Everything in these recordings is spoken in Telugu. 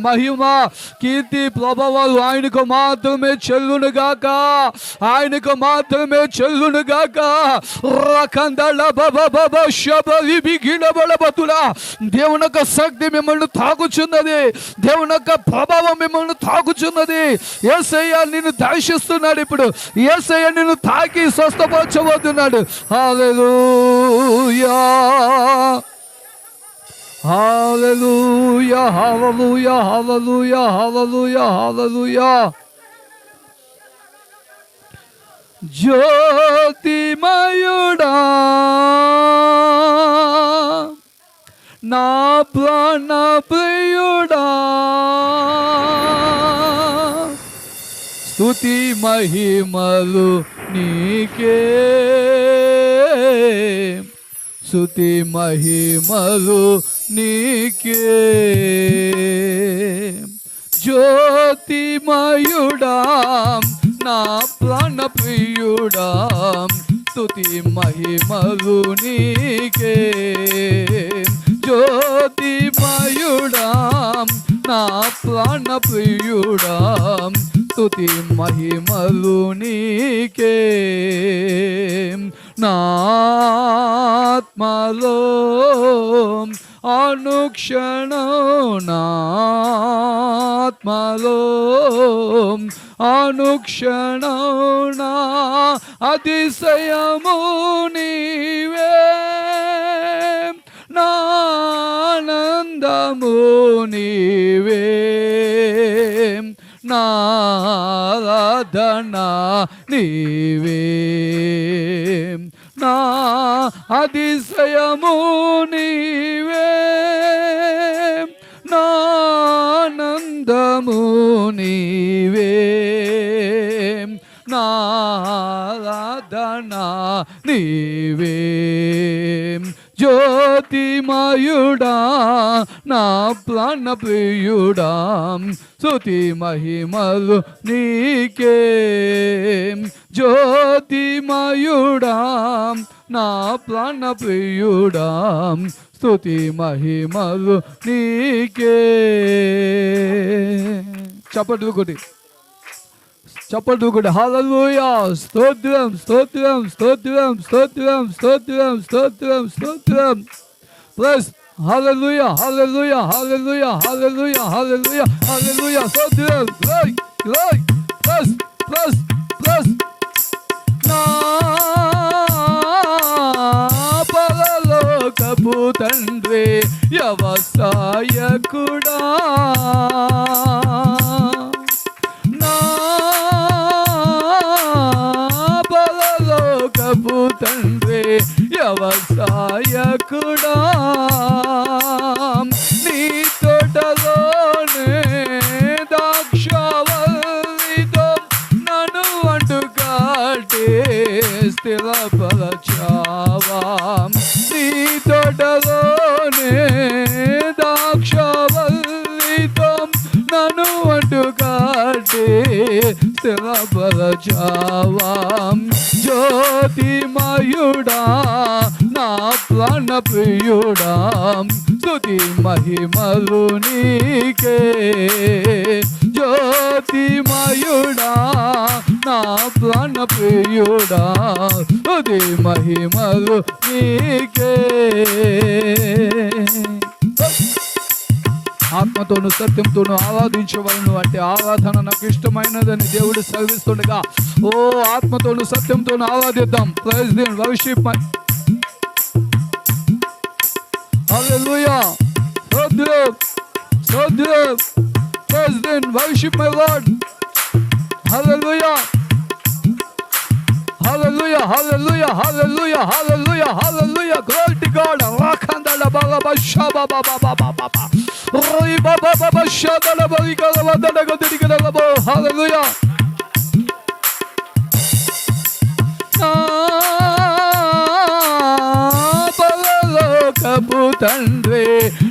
మహిమ కీర్తి ప్రభావాలు ఆయనకు మాత్రమే చెల్లును గాక, ఆయనకు మాత్రమే చెల్లును గాక. దేవుని యొక్క శక్తి మిమ్మల్ని తాకుచున్నది, దేవుని యొక్క ప్రభావం మిమ్మల్ని తాకుచున్నది. యేసయ్య నిన్ను దర్శిస్తున్నాడు. ఇప్పుడు యేసయ్య నిన్ను తాకి స్వస్థపరచబోతున్నాడు. హల్లెలూయా, హల్లెలూయా, హల్లెలూయా, హల్లెలూయా, హల్లెలూయా, హల్లెలూయా. జ్యోతిమయుడా నా ప్రాణ ప్రియుడా, స్తుతి మహిమలు నీకే, స్తుతి మహిమలు నీకే. జ్యోతిమయుడా నా ప్రాణ ప్రియుడా, స్తుతి మహిమలు నీకే. జ్యోతిమయుడా నా ప్రాణ ప్రియుడా, స్తుతి మహిమలు నీకే. నా ఆత్మలో అనుక్షణం, నా ఆత్మలో అనుక్షణం నా అతిశయము నీవే, నా ఆనందము నీవే, నా ఆరాధన నీవే, నా అతిశయము నీవే, నా ఆనందము నీవే, నా ఆరాధన నీవే. జ్యోతిమయుడా నా ప్రాణ ప్రియుడా, స్తుతి మహిమలు నీకే. జ్యోతిమయుడా నా ప్రాణ ప్రియుడా, స్తుతి మహిమలు నీకే. చప్పట్లు కొట్టి, చప్పట్లు కొట్టి. హల్లెలూయా, స్తోత్రం, స్తోత్రం, స్తోత్రం, స్తోత్రం, స్తోత్రం, స్తోత్రం, స్తోత్రం. ప్లస్ హల్లెలూయా, హల్లెలూయా, హల్లెలూయా, హల్లెలూయా, హల్లెలూయా, హల్లెలూయా, స్తోత్రం. Glory, glory, plus, plus, plus. నా పరలోకపు తండ్రి వ్యవసాయకుడా, నా పరలోకపు తండ్రి వ్యవసాయకుడా, నీ తోటలోనే ద్రాక్షావల్లితో నన్ను అంటుకాటే స్థిరపరచావా, నీ తోటలోనే ద్రాక్షావల్లితో నన్ను అంటుకాటే స్థిరపరచావా. జ్యోతిమయుడా నా ప్రాణ ప్రియుడా, స్తుతి మహిమలు నీకే. జ్యోతిమయుడా నా ప్రాణ ప్రియుడా, స్తుతి మహిమలు నీకే. ఆత్మతోను సత్యంతోను ఆరాధించవలను అంటే ఆరాధన నాకు ఇష్టమైనదని దేవుడు సెలవిస్తుండగా, ఓ ఆత్మతోను సత్యంతోను ఆరాధిద్దాం. Praise the worship my hallelujah, స్తోత్రం, స్తోత్రం. Praise the worship my Lord. Hallelujah, hallelujah, hallelujah, hallelujah, hallelujah, hallelujah. Glory to God. Rakandala baba bashaba baba baba baba. Roi baba baba shadala bariga wadala godirigala baba. Hallelujah. పరలోకపు తండ్రి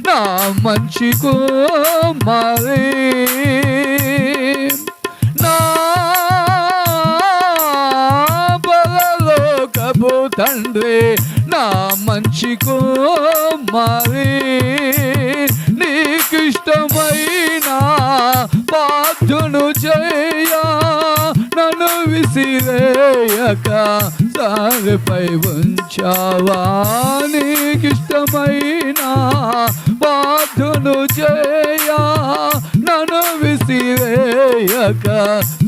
నా మంచి కుమారి, నా పరలోకపు తండ్రి నా మంచి కుమారి, నీకిష్టమైన బాధును చేయ నన్ను విసిరేయక సారిపై ఉంచావా నీకిష్టమైన బాధును చేయ నన్ను విసిరేయక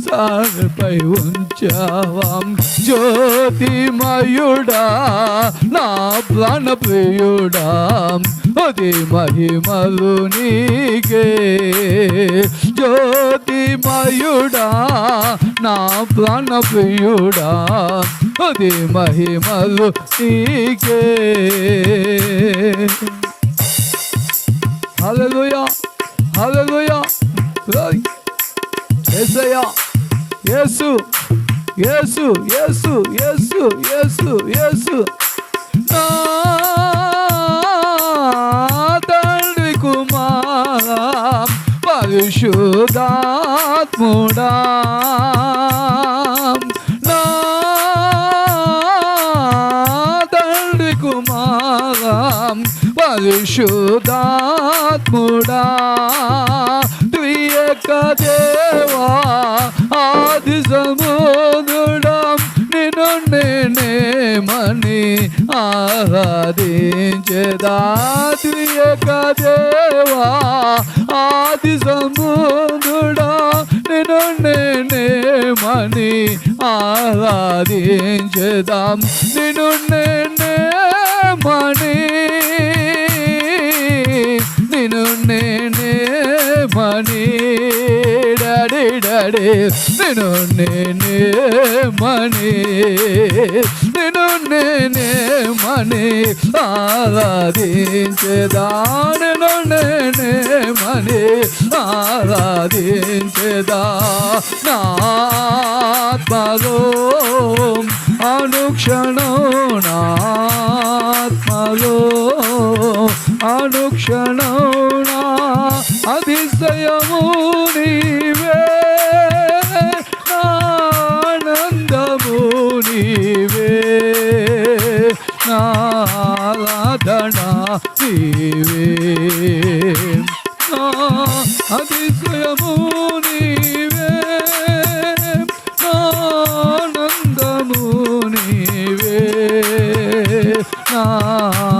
సారిపై ఉంచావా జ్యోతిమయుడా నా ప్రాణప్రియుడా అది మహిమలు నీకే జ్యోతిమయుడా నా ప్రాణప్రియుడా అది మహిమలు నీకే హల్లెలూయా హల్లెలూయా యేసయ్యా యేసు యేసు యేసు యేసు యేసు యేసు నా తండ్రి కుమారా పరిశుద్ధాత్ముడా నా తండ్రి కుమారా పరిశుద్ధాత్ముడా త్రియేక దేవా ఆది సముద్రుడా నిన్ను నేనేమని ఆరాధించెదా త్రియేక దేవా ఆది సముద్రుడా నిన్ను నేనేమని ఆరాధించెదా నిన్ను నేనేమని నిన్ను నేనేమని డాడీ డాడీ నిన్ను నేనేమని నిన్ను నేనేమని ఆరాధించెదా నిన్ను నేనేమని ఆరాధించెదా నా ఆత్మలో అనుక్షణం నా ఆత్మలో అనుక్షణం నా అతిశయము నీవే నా ఆనందము నీవే నా ఆరాధన నీవే నా అతిశయము నీవే నా ఆనందము నీవే నా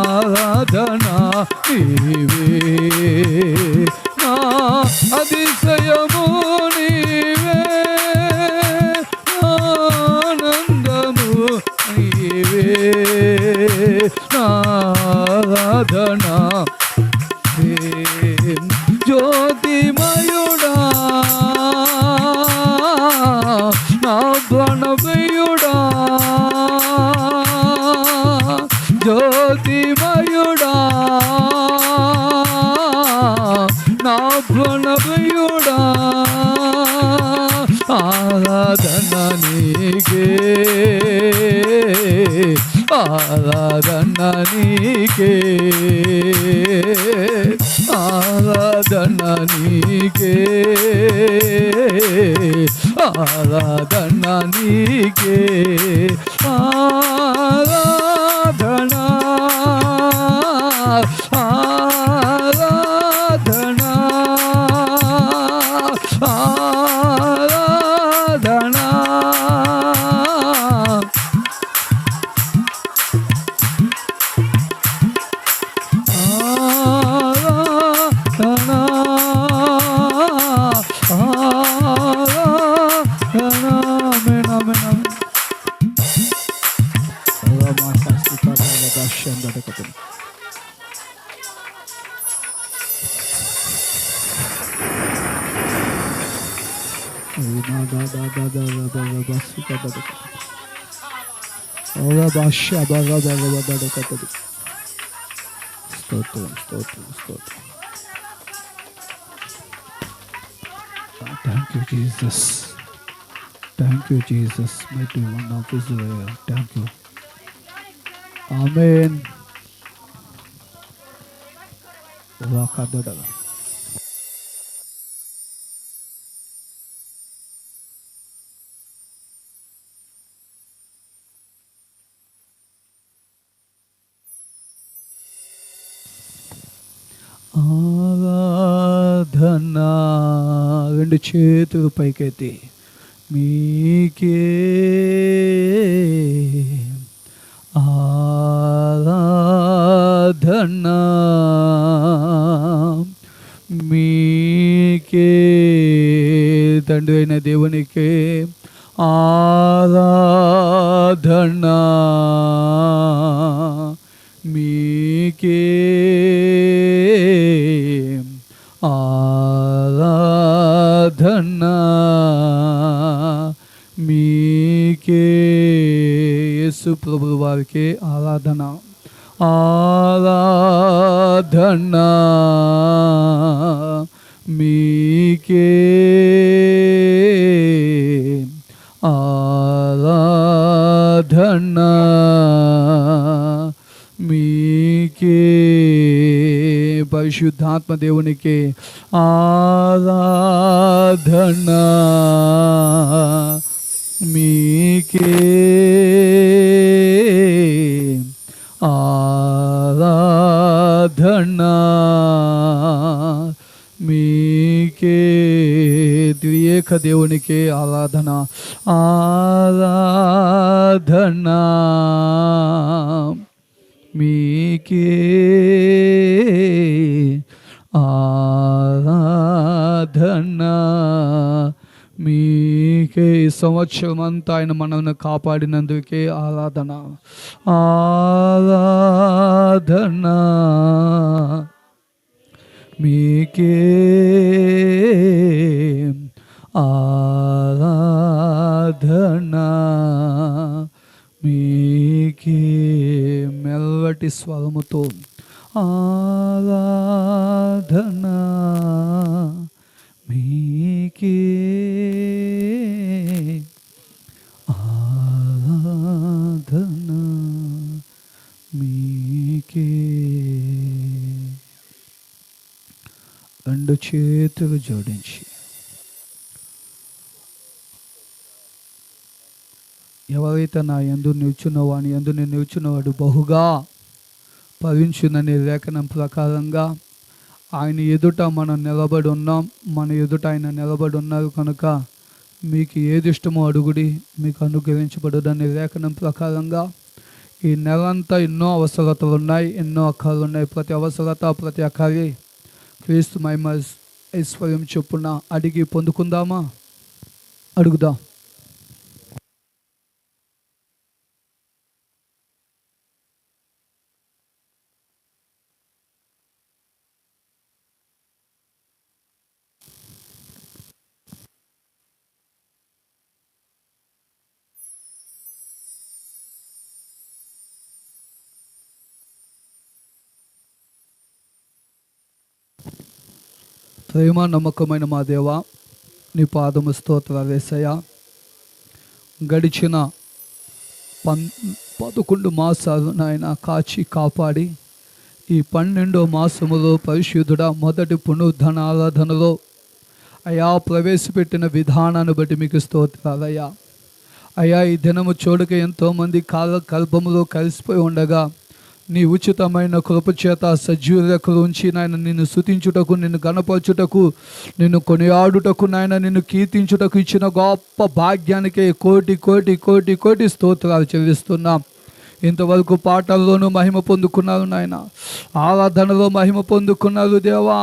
ఆరాధన నీవే నా అతిశయము నీవే నా ఆనందము నీవే నా ఆరాధన జ్యోతిమయుడా నా ప్రాణప్రియుడా జ్యోతిమయుడా నా ప్రాణప్రియుడా ఆరాధన నీకే ఆరాధన నీకే ఆరాధన నీకే ఆరాధన నీకే ఆరాధన ఆరాధన ఆరాధన స్తోత్రం స్తోత్రం స్తోత్రం. Thank you, Jesus. Thank you, Jesus, mighty one of Israel. Thank you. Amen. Rakadadaga. రెండు చేతులు పైకెత్తి మీకే ఆరాధన, మీకే తండ్రి అయిన దేవునికే ఆరాధన, మీకే ఆరాధన, మీకే యేసు ప్రభువు వారికి ఆరాధన, ఆరాధన, మీకే ఆరాధన, మీకే పరిశుద్ధాత్మ దేవునికి ఆరాధన, మీకే ఆరాధన, మీకే ద్వియేక దేవునికి ఆరాధన, ఆరాధన, మీకే ఆరాధన, మీకే ఈ సంవత్సరం అంతా ఆయన మనల్ని కాపాడినందుకే ఆరాధన, ఆరాధన, మీకే ఆరాధన, మీకే మెల్లటి స్వరముతో ఆరాధన, మీకే ఆరాధన, మీకే. రెండు చేతులు జోడించి ఎవరైతే నా యందు నిల్చున్నవో అని యందు నేను నిల్చున్నవాడు బహుగా ఫలించుననే లేఖనం ప్రకారంగా ఆయన ఎదుట మనం నిలబడి ఉన్నాం. మన ఎదుట ఆయన నిలబడి ఉన్నారు కనుక మీకు ఏది ఇష్టమో అడుగుడి, మీకు అనుగ్రహించబడుదనే లేఖనం ప్రకారంగా ఈ నెలంతా ఎన్నో అవసరతలు ఉన్నాయి, ఎన్నో అక్కర్లు ఉన్నాయి. ప్రతి అవసరత ప్రతి అక్కరి క్రీస్తు మహిమ ఐశ్వర్యం చొప్పున అడిగి పొందుకుందామా? అడుగుదాం. ప్రేమ నమ్మకమైన మా దేవా, నీ పాదము స్తోత్రాలు యేసయ్యా. గడిచిన 11 మాసాలు నాయన కాచి కాపాడి ఈ 12వ మాసములో పరిశుద్ధుడా మొదటి పునరుద్ధరణ ఆరాధనలో అయా ప్రవేశపెట్టిన విధానాన్ని బట్టి మీకు స్తోత్రాలయ్యా. అయ్యా ఈ దినము చూడక ఎంతోమంది కాలకల్పములో కలిసిపోయి ఉండగా నీ ఉచితమైన కృపచేత సజీవులకు ఉంచి నాయన నిన్ను స్తుతించుటకు, నిన్ను గణపరచుటకు, నిన్ను కొనియాడుటకు, నాయన నిన్ను కీర్తించుటకు ఇచ్చిన గొప్ప భాగ్యానికే కోటి కోటి కోటి కోటి స్తోత్రాలు చెల్లిస్తున్నాం. ఇంతవరకు పాటల్లోనూ మహిమ పొందుకున్నారు నాయన, ఆరాధనలో మహిమ పొందుకున్నారు దేవా.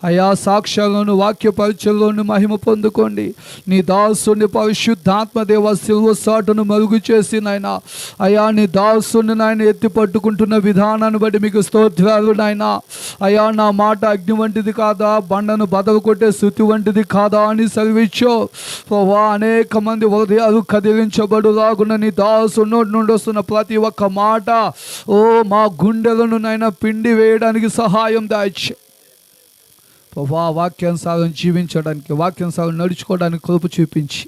అయా సాక్ష్యాలను వాక్య పరిచయంలోను మహిమ పొందుకోండి. నీ దాసుని పరిశుద్ధాత్మ దేవ సిలువ సాటును మరుగు చేసి నాయన అయా నీ దాసుని నాయన ఎత్తి పట్టుకుంటున్న విధానాన్ని బట్టి మీకు స్తోత్రాలు నాయన. అయా నా మాట అగ్ని వంటిది కాదా, బండను బదలు కొట్టే శృతి వంటిది కాదా అని సెలవిచ్చో ప్రభా. అనేక మంది హృదయాలు కదిలించబడులాగున నీ దాసు నోటి నుండి వస్తున్న ప్రతి ఒక్క మాట ఓ మా గుండెలను నాయన పిండి వేయడానికి సహాయం దాయిచ్చే ప్రభా. వాక్యానుసారం జీవించడానికి, వాక్యానుసారం నడుచుకోవడానికి కృప చూపించి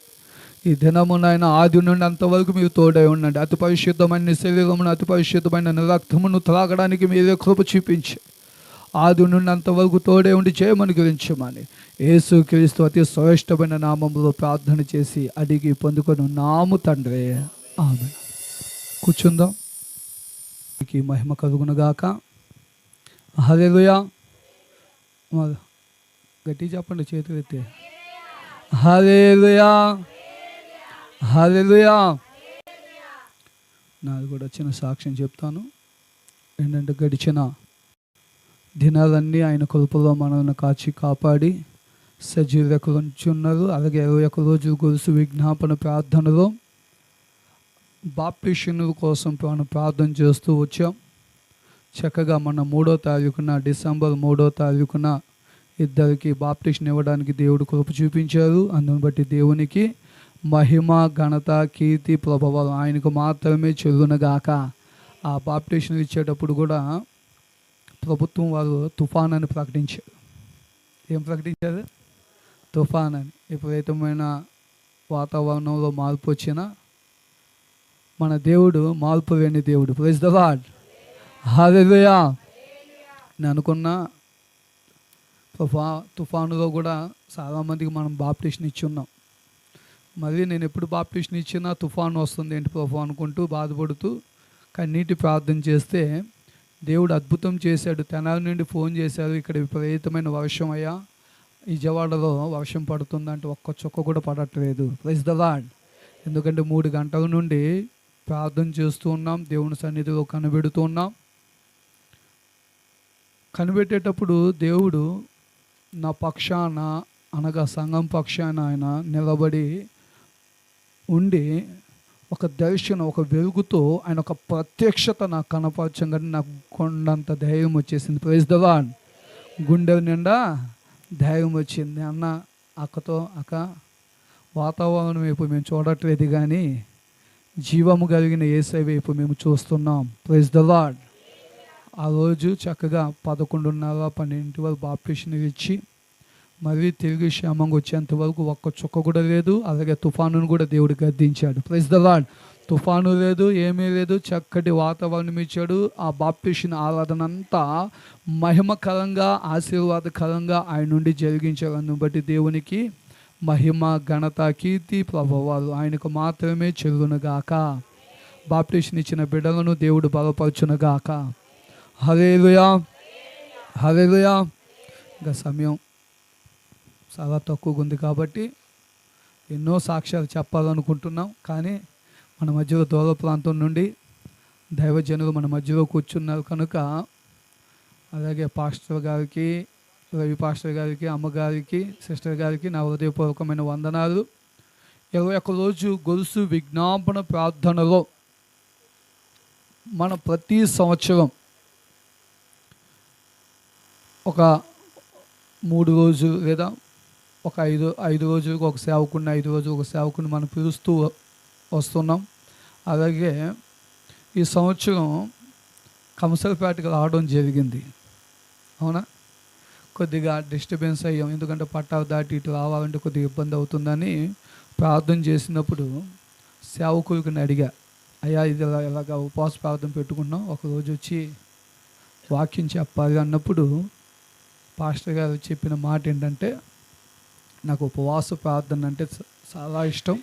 ఈ దినము నాయన ఆది నుండి అంతవరకు మీరు తోడై ఉండండి. అతి పరిశుద్ధమైన శరీరమును, అతి పరిశుద్ధమైన రక్తమును త్రాగడానికి మీరే కృప చూపించి ఆది నుండి అంతవరకు తోడే ఉండి చేయమని గురించమని యేసు క్రీస్తు అతి శ్రేష్టమైన నామములో ప్రార్థన చేసి అడిగి పొందుకొని నాము తండ్రి, ఆమేన్. కూర్చుందాం. మహిమ కలుగునుగాక. హల్లెలూయా. గట్టి చెప్పండి, చేతులు ఎత్తి. హల్లెలూయా, హల్లెలూయా. నాది కూడా చిన్న సాక్ష్యం చెప్తాను. ఏంటంటే గడిచిన దినాలన్నీ ఆయన కృపలో మనల్ని కాచి కాపాడి సజీవులకు ఉంచున్నారు. అలాగే 21 రోజులు గొలుసు విజ్ఞాపన ప్రార్థనలో బాప్టిషన్ కోసం మనం ప్రార్థన చేస్తూ వచ్చాం. చక్కగా మన 3వ తారీఖున డిసెంబర్ 3వ తారీఖున ఇద్దరికి బాప్టిషన్ ఇవ్వడానికి దేవుడు కృప చూపించారు. అందుని బట్టి దేవునికి మహిమ, ఘనత, కీర్తి, ప్రభావాలు ఆయనకు మాత్రమే చెల్లునగాక. ఆ బాప్టిషన్ ఇచ్చేటప్పుడు కూడా ప్రభుత్వం వారు తుఫాన్ అని ప్రకటించారు. ఏం ప్రకటించారు? తుఫాన్ అని. విపరీతమైన వాతావరణంలో మార్పు వచ్చినా మన దేవుడు మార్పు లేని దేవుడు. ప్రైజ్ ద లార్డ్, హల్లెలూయా. నేను అనుకున్నా తుఫానులో కూడా చాలామందికి మనం బాప్టిషన్ ఇచ్చి ఉన్నాం. మరి నేను ఎప్పుడు బాప్టిషన్ ఇచ్చినా తుఫాను వస్తుంది ఏంటి ప్రభు అనుకుంటూ బాధపడుతూ కన్నీటి ప్రార్థన చేస్తే దేవుడు అద్భుతం చేశాడు. తెనాలి నుండి ఫోన్ చేశారు, ఇక్కడ విపరీతమైన వర్షం అయ్యా, విజయవాడలో వర్షం పడుతుందంటే ఒక్క చుక్క కూడా పడట్లేదు. Praise the Lord. ఎందుకంటే 3 గంటల నుండి ప్రార్థన చేస్తూ ఉన్నాం, దేవుని సన్నిధిలో కనిపెడుతూ ఉన్నాం. కనిపెట్టేటప్పుడు దేవుడు నా పక్షాన, అనగా సంఘం పక్షాన ఆయన నిలబడి ఉండి ఒక దర్శనం, ఒక వెలుగుతో ఆయన ఒక ప్రత్యక్షత నాకు కనపరచంగానే నాకు కొండంత ధైర్యం వచ్చేసింది. Praise the Lord. గుండె నిండా ధైర్యం వచ్చింది. అన్న అక్కతో, అక్క వాతావరణం వైపు మేము చూడట్లేదు కానీ జీవము కలిగిన యేసయ్య వైపు మేము చూస్తున్నాం. Praise the Lord. ఆ రోజు చక్కగా 11:30, 12 వరకు బాప్టిషన్ ఇచ్చి మరి తిరిగి క్షేమంగా వచ్చేంత వరకు ఒక్క చుక్క కూడా లేదు. అలాగే తుఫానును కూడా దేవుడు గద్దించాడు. Praise the lord. తుఫాను లేదు, ఏమీ లేదు, చక్కటి వాతావరణం ఇచ్చాడు. ఆ బాప్టిషన్ ఆరాధన అంతా మహిమకరంగా, ఆశీర్వాదకరంగా ఆయన నుండి జరిగించాడు. అందుని బట్టి దేవునికి మహిమ, ఘనత, కీర్తి, ప్రభావాలు ఆయనకు మాత్రమే చెల్లునుగాక. బాప్టిషన్ ఇచ్చిన బిడ్డలను దేవుడు బలపరచునుగాక. హల్లెలూయా, హల్లెలూయా. ఇంకా సమయం చాలా తక్కువగా ఉంది కాబట్టి ఎన్నో సాక్ష్యాలు చెప్పాలనుకుంటున్నాం. కానీ మన మధ్యలో దూర ప్రాంతం నుండి దైవజనులు మన మధ్యలో కూర్చున్నారు కనుక, అలాగే పాస్టర్ గారికి, రవి పాస్టర్ గారికి, అమ్మగారికి, సిస్టర్ గారికి నా హృదయపూర్వకమైన వందనాలు. 21 రోజు గొలుసు విజ్ఞాపన ప్రార్థనలో మన ప్రతి సంవత్సరం ఒక 3 రోజులు లేదా ఒక 5 రోజులకు ఒక సేవకుని, 5 రోజులు ఒక సేవకుని మనం పిలుస్తూ వస్తున్నాం. అలాగే ఈ సంవత్సరం కంసలపేటకు రావడం జరిగింది. అవునా? కొద్దిగా డిస్టర్బెన్స్ అయ్యాం, ఎందుకంటే పట్టాలు దాటి ఇటు రావాలంటే కొద్దిగా ఇబ్బంది అవుతుందని ప్రార్థన చేసినప్పుడు సేవకులకి అడిగా, అయ్యా ఇది ఇలాగ ఉపవాస ప్రార్థన పెట్టుకున్నాం, ఒకరోజు వచ్చి వాక్యం చెప్పాలి అన్నప్పుడు పాస్టర్ గారు చెప్పిన మాట ఏంటంటే, నాకు ఉపవాస ప్రార్థన అంటే చాలా ఇష్టం,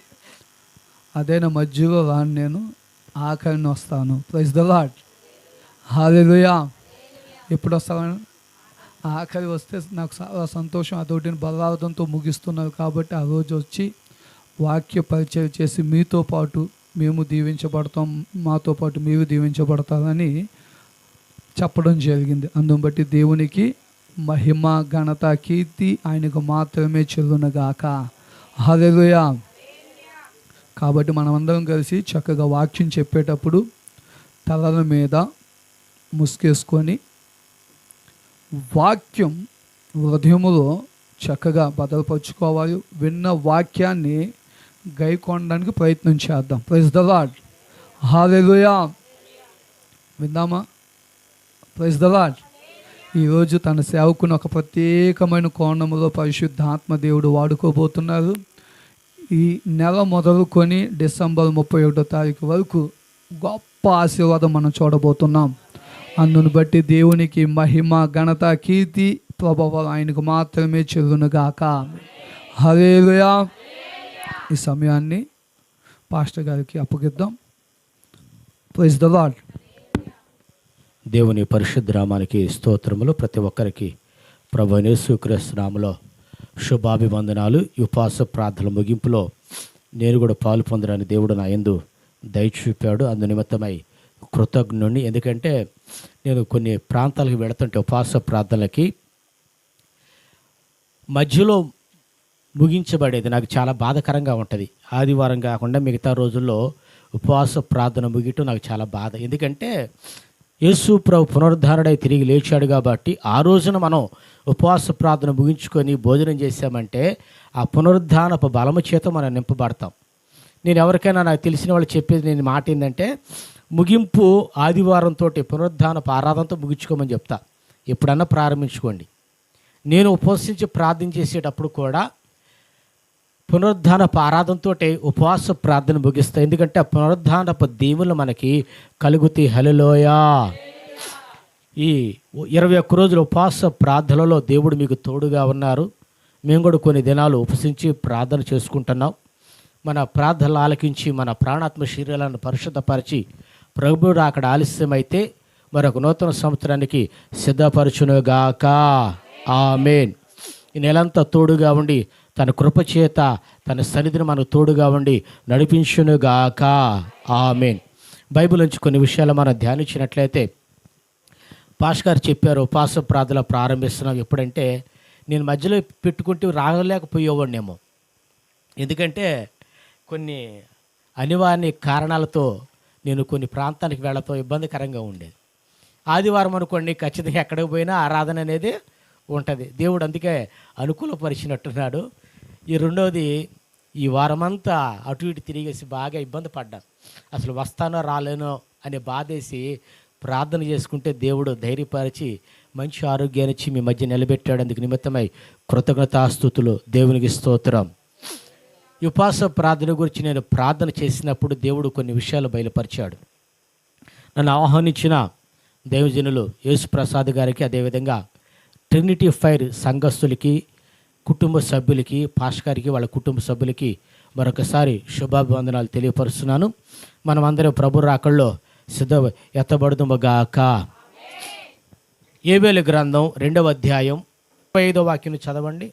అదైనా మధ్యలో రాను, నేను ఆఖరిని వస్తాను. ప్రైజ్ ద లార్డ్, హల్లెలూయా. ఎప్పుడు వస్తాను? ఆఖరి వస్తే నాకు చాలా సంతోషం. అదొకటి బలార్థంతో ముగిస్తున్నారు కాబట్టి ఆ రోజు వచ్చి వాక్య పరిచయం చేసి మీతో పాటు మేము దీవించబడతాం, మాతో పాటు మీరు దీవించబడతారని చెప్పడం జరిగింది. అందుని బట్టి దేవునికి మహిమ, ఘనత, కీర్తి ఆయనకు మాత్రమే చెల్లునగాక. హల్లెలూయా. కాబట్టి మనమందరం కలిసి చక్కగా వాక్యం చెప్పేటప్పుడు తలల మీద ముసుకేసుకొని వాక్యం హృదయములో చక్కగా భద్రపరుచుకోవాలి. విన్న వాక్యాన్ని గైకొనడానికి ప్రయత్నం చేద్దాం. Praise the Lord, hallelujah. విందామా? Praise the Lord. ఈరోజు తన సేవకుని ఒక ప్రత్యేకమైన కోణంలో పరిశుద్ధాత్మ దేవుడు వాడుకోబోతున్నారు. ఈ నెల మొదలుకొని డిసెంబర్ 31వ తారీఖు వరకు గొప్ప ఆశీర్వాదం మనం చూడబోతున్నాం. అందును బట్టి దేవునికి మహిమ, ఘనత, కీర్తి, ప్రభావాలు ఆయనకు మాత్రమే చెల్లునుగాక. హల్లెలూయా. ఈ సమయాన్ని పాస్టర్ గారికి అప్పగిద్దాం. Praise the lord. దేవుని పరిశుద్ధ నామానికి స్తోత్రములు. ప్రతి ఒక్కరికి ప్రభువైన యేసుక్రీస్తు నామములో శుభాభివందనాలు. ఈ ఉపవాస ప్రార్థనల ముగింపులో నేను కూడా పాలు పొందడానికి దేవుడు నా యందు దయ చూపాడు. అందు నిమిత్తమై కృతజ్ఞుడిని. ఎందుకంటే నేను కొన్ని ప్రాంతాలకు వెళుతుంటే ఉపవాస ప్రార్థనలకి మధ్యలో ముగించబడేది నాకు చాలా బాధాకరంగా ఉంటుంది. ఆదివారం కాకుండా మిగతా రోజుల్లో ఉపవాస ప్రార్థన ముగియటం నాకు చాలా బాధ. ఎందుకంటే యేసు ప్రభు పునరుద్ధారుడై తిరిగి లేచాడు కాబట్టి ఆ రోజున మనం ఉపవాస ప్రార్థన ముగించుకొని భోజనం చేశామంటే ఆ పునరుద్ధానపు బలము చేత మనం నింపబడతాం. నేను ఎవరికైనా నాకు తెలిసిన వాళ్ళు చెప్పేది నేను మాట ఏంటంటే ముగింపు ఆదివారంతో పునరుద్ధానపు ఆరాధనతో ముగించుకోమని చెప్తా. ఎప్పుడన్నా ప్రారంభించుకోండి. నేను ఉపవసించి ప్రార్థన చేసేటప్పుడు కూడా పునరుద్ధానపు ఆరాధనతో ఉపవాస ప్రార్థన ముగిస్తాయి. ఎందుకంటే ఆ పునరుద్ధానపు దీవులు మనకి కలుగుతాయి. హల్లెలూయా. ఈ 21 రోజుల ఉపవాస ప్రార్థనలో దేవుడు మీకు తోడుగా ఉన్నారు. మేము కూడా కొన్ని దినాలు ఉపసించి ప్రార్థన చేసుకుంటున్నాం. మన ప్రార్థనలు ఆలకించి మన ప్రాణాత్మ శరీరాలను పరిశుద్ధపరిచి ప్రభువుడు అక్కడ ఆలస్యమైతే మరొక నూతన సంవత్సరానికి సిద్ధపరచునుగాక. ఆమేన్. ఈ నెలంతా తోడుగా ఉండి తన కృపచేత తన సన్నిధిని మనకు తోడుగా ఉండి నడిపించునుగాక. ఆమేన్. బైబిల్ నుంచి కొన్ని విషయాలు మనం ధ్యానించినట్లయితే పాస్టర్ గారు చెప్పారు ఉపవాస ప్రార్థన ప్రారంభిస్తున్నాం. ఎప్పుడంటే నేను మధ్యలో పెట్టుకుంటూ రాగలేకపోయేవాడినేమో. ఎందుకంటే కొన్ని అనివార్య కారణాలతో నేను కొన్ని ప్రాంతానికి వెళ్ళతో ఇబ్బందికరంగా ఉండేది. ఆదివారం అనుకోండి ఖచ్చితంగా ఎక్కడికి పోయినా ఆరాధన అనేది ఉంటుంది. దేవుడు అందుకే అనుకూలపరిచినట్టున్నాడు. ఈ రెండవది ఈ వారమంతా అటు ఇటు తిరిగేసి బాగా ఇబ్బంది పడ్డాను. అసలు వస్తానో రాలేనో అనే బాధేసి ప్రార్థన చేసుకుంటే దేవుడు ధైర్యపరిచి మంచి ఆరోగ్యాన్ని ఇచ్చి మీ మధ్య నిలబెట్టాడు. అందుకు నిమిత్తమై కృతజ్ఞతాస్తుతులు దేవునికి స్తోత్రం. ఈ ఉపవాస ప్రార్థన గురించి నేను ప్రార్థన చేసినప్పుడు దేవుడు కొన్ని విషయాలు బయలుపరిచాడు. నన్ను ఆహ్వానించిన దైవజనులు యేసుప్రసాద్ గారికి, అదేవిధంగా ట్రినిటీ ఫైర్ సంఘస్థులకి, కుటుంబ సభ్యులకి, పాస్టర్ గారికి, వాళ్ళ కుటుంబ సభ్యులకి మరొకసారి శుభాభివందనాలు తెలియపరుస్తున్నాను. మనం అందరం ప్రభు రాకల్లో సిద్ధ ఎత్తబడుదుముగాక. యోవేలు గ్రంథం 2వ అధ్యాయం 35వ వాక్యం చదవండి.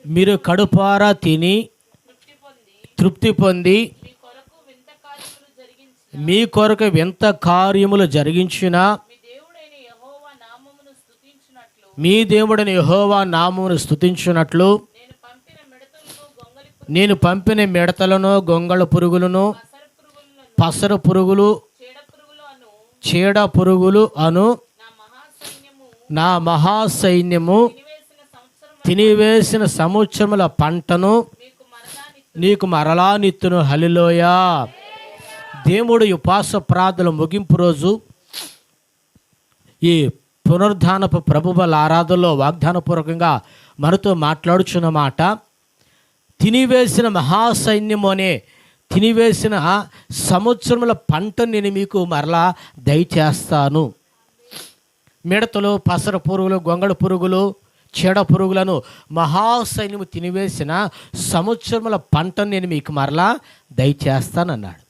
మీరు కడుపారా తిని తృప్తి పొంది మీ కొరకు వింత కార్యములు జరిగించిన మీ దేవుడైన యెహోవా నామమును స్తుతించున్నట్లు నేను పంపిన మిడతలను, గొంగళ పురుగులను, పసర పురుగులు, చీడ పురుగులు అను నా మహాసైన్యము తినివేసిన సంవత్సరముల పంటను నీకు మరలా నిత్తును. హల్లెలూయా. దేవుడు ఈ ఉపవాస ప్రార్థన ముగింపు రోజు ఈ పునరుద్ధానపు ప్రభువుల ఆరాధనలో వాగ్దానపూర్వకంగా మనతో మాట్లాడుచున్న మాట, తినివేసిన మహాసైన్యము అనే తినివేసిన సంవత్సరముల పంటను నేను మీకు మరలా దయచేస్తాను. మిడతలు, పసర పురుగులు, గొంగళ పురుగులు, చీడ పురుగులను మహాసైన్యము తినివేసిన సంవత్సరముల పంటను నేను మీకు మరలా దయచేస్తానన్నాడు.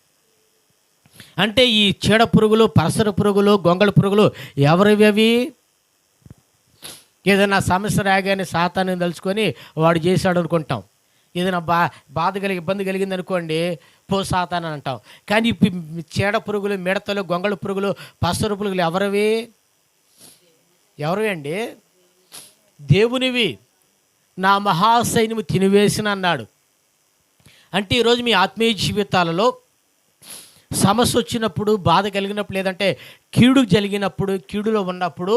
అంటే ఈ చీడ పురుగులు, పసర పురుగులు, గొంగళ పురుగులు ఎవరివి? అవి ఏదైనా సమస్య రాగానే సాతాను తలుచుకొని వాడు చేశాడు అనుకుంటాం. ఏదైనా బాధ కలిగి ఇబ్బంది కలిగింది అనుకోండి, పో సాతాను అని అంటాం. కానీ చీడ పురుగులు, మిడతలు, గొంగళ పురుగులు, పసర పురుగులు ఎవరివి? అండి? దేవునివి. నా మహాసైన్యము తినివేసిన అన్నాడు. అంటే ఈరోజు మీ ఆత్మీయ జీవితాలలో సమస్య వచ్చినప్పుడు, బాధ కలిగినప్పుడు, లేదంటే కీడు జరిగినప్పుడు, కీడులో ఉన్నప్పుడు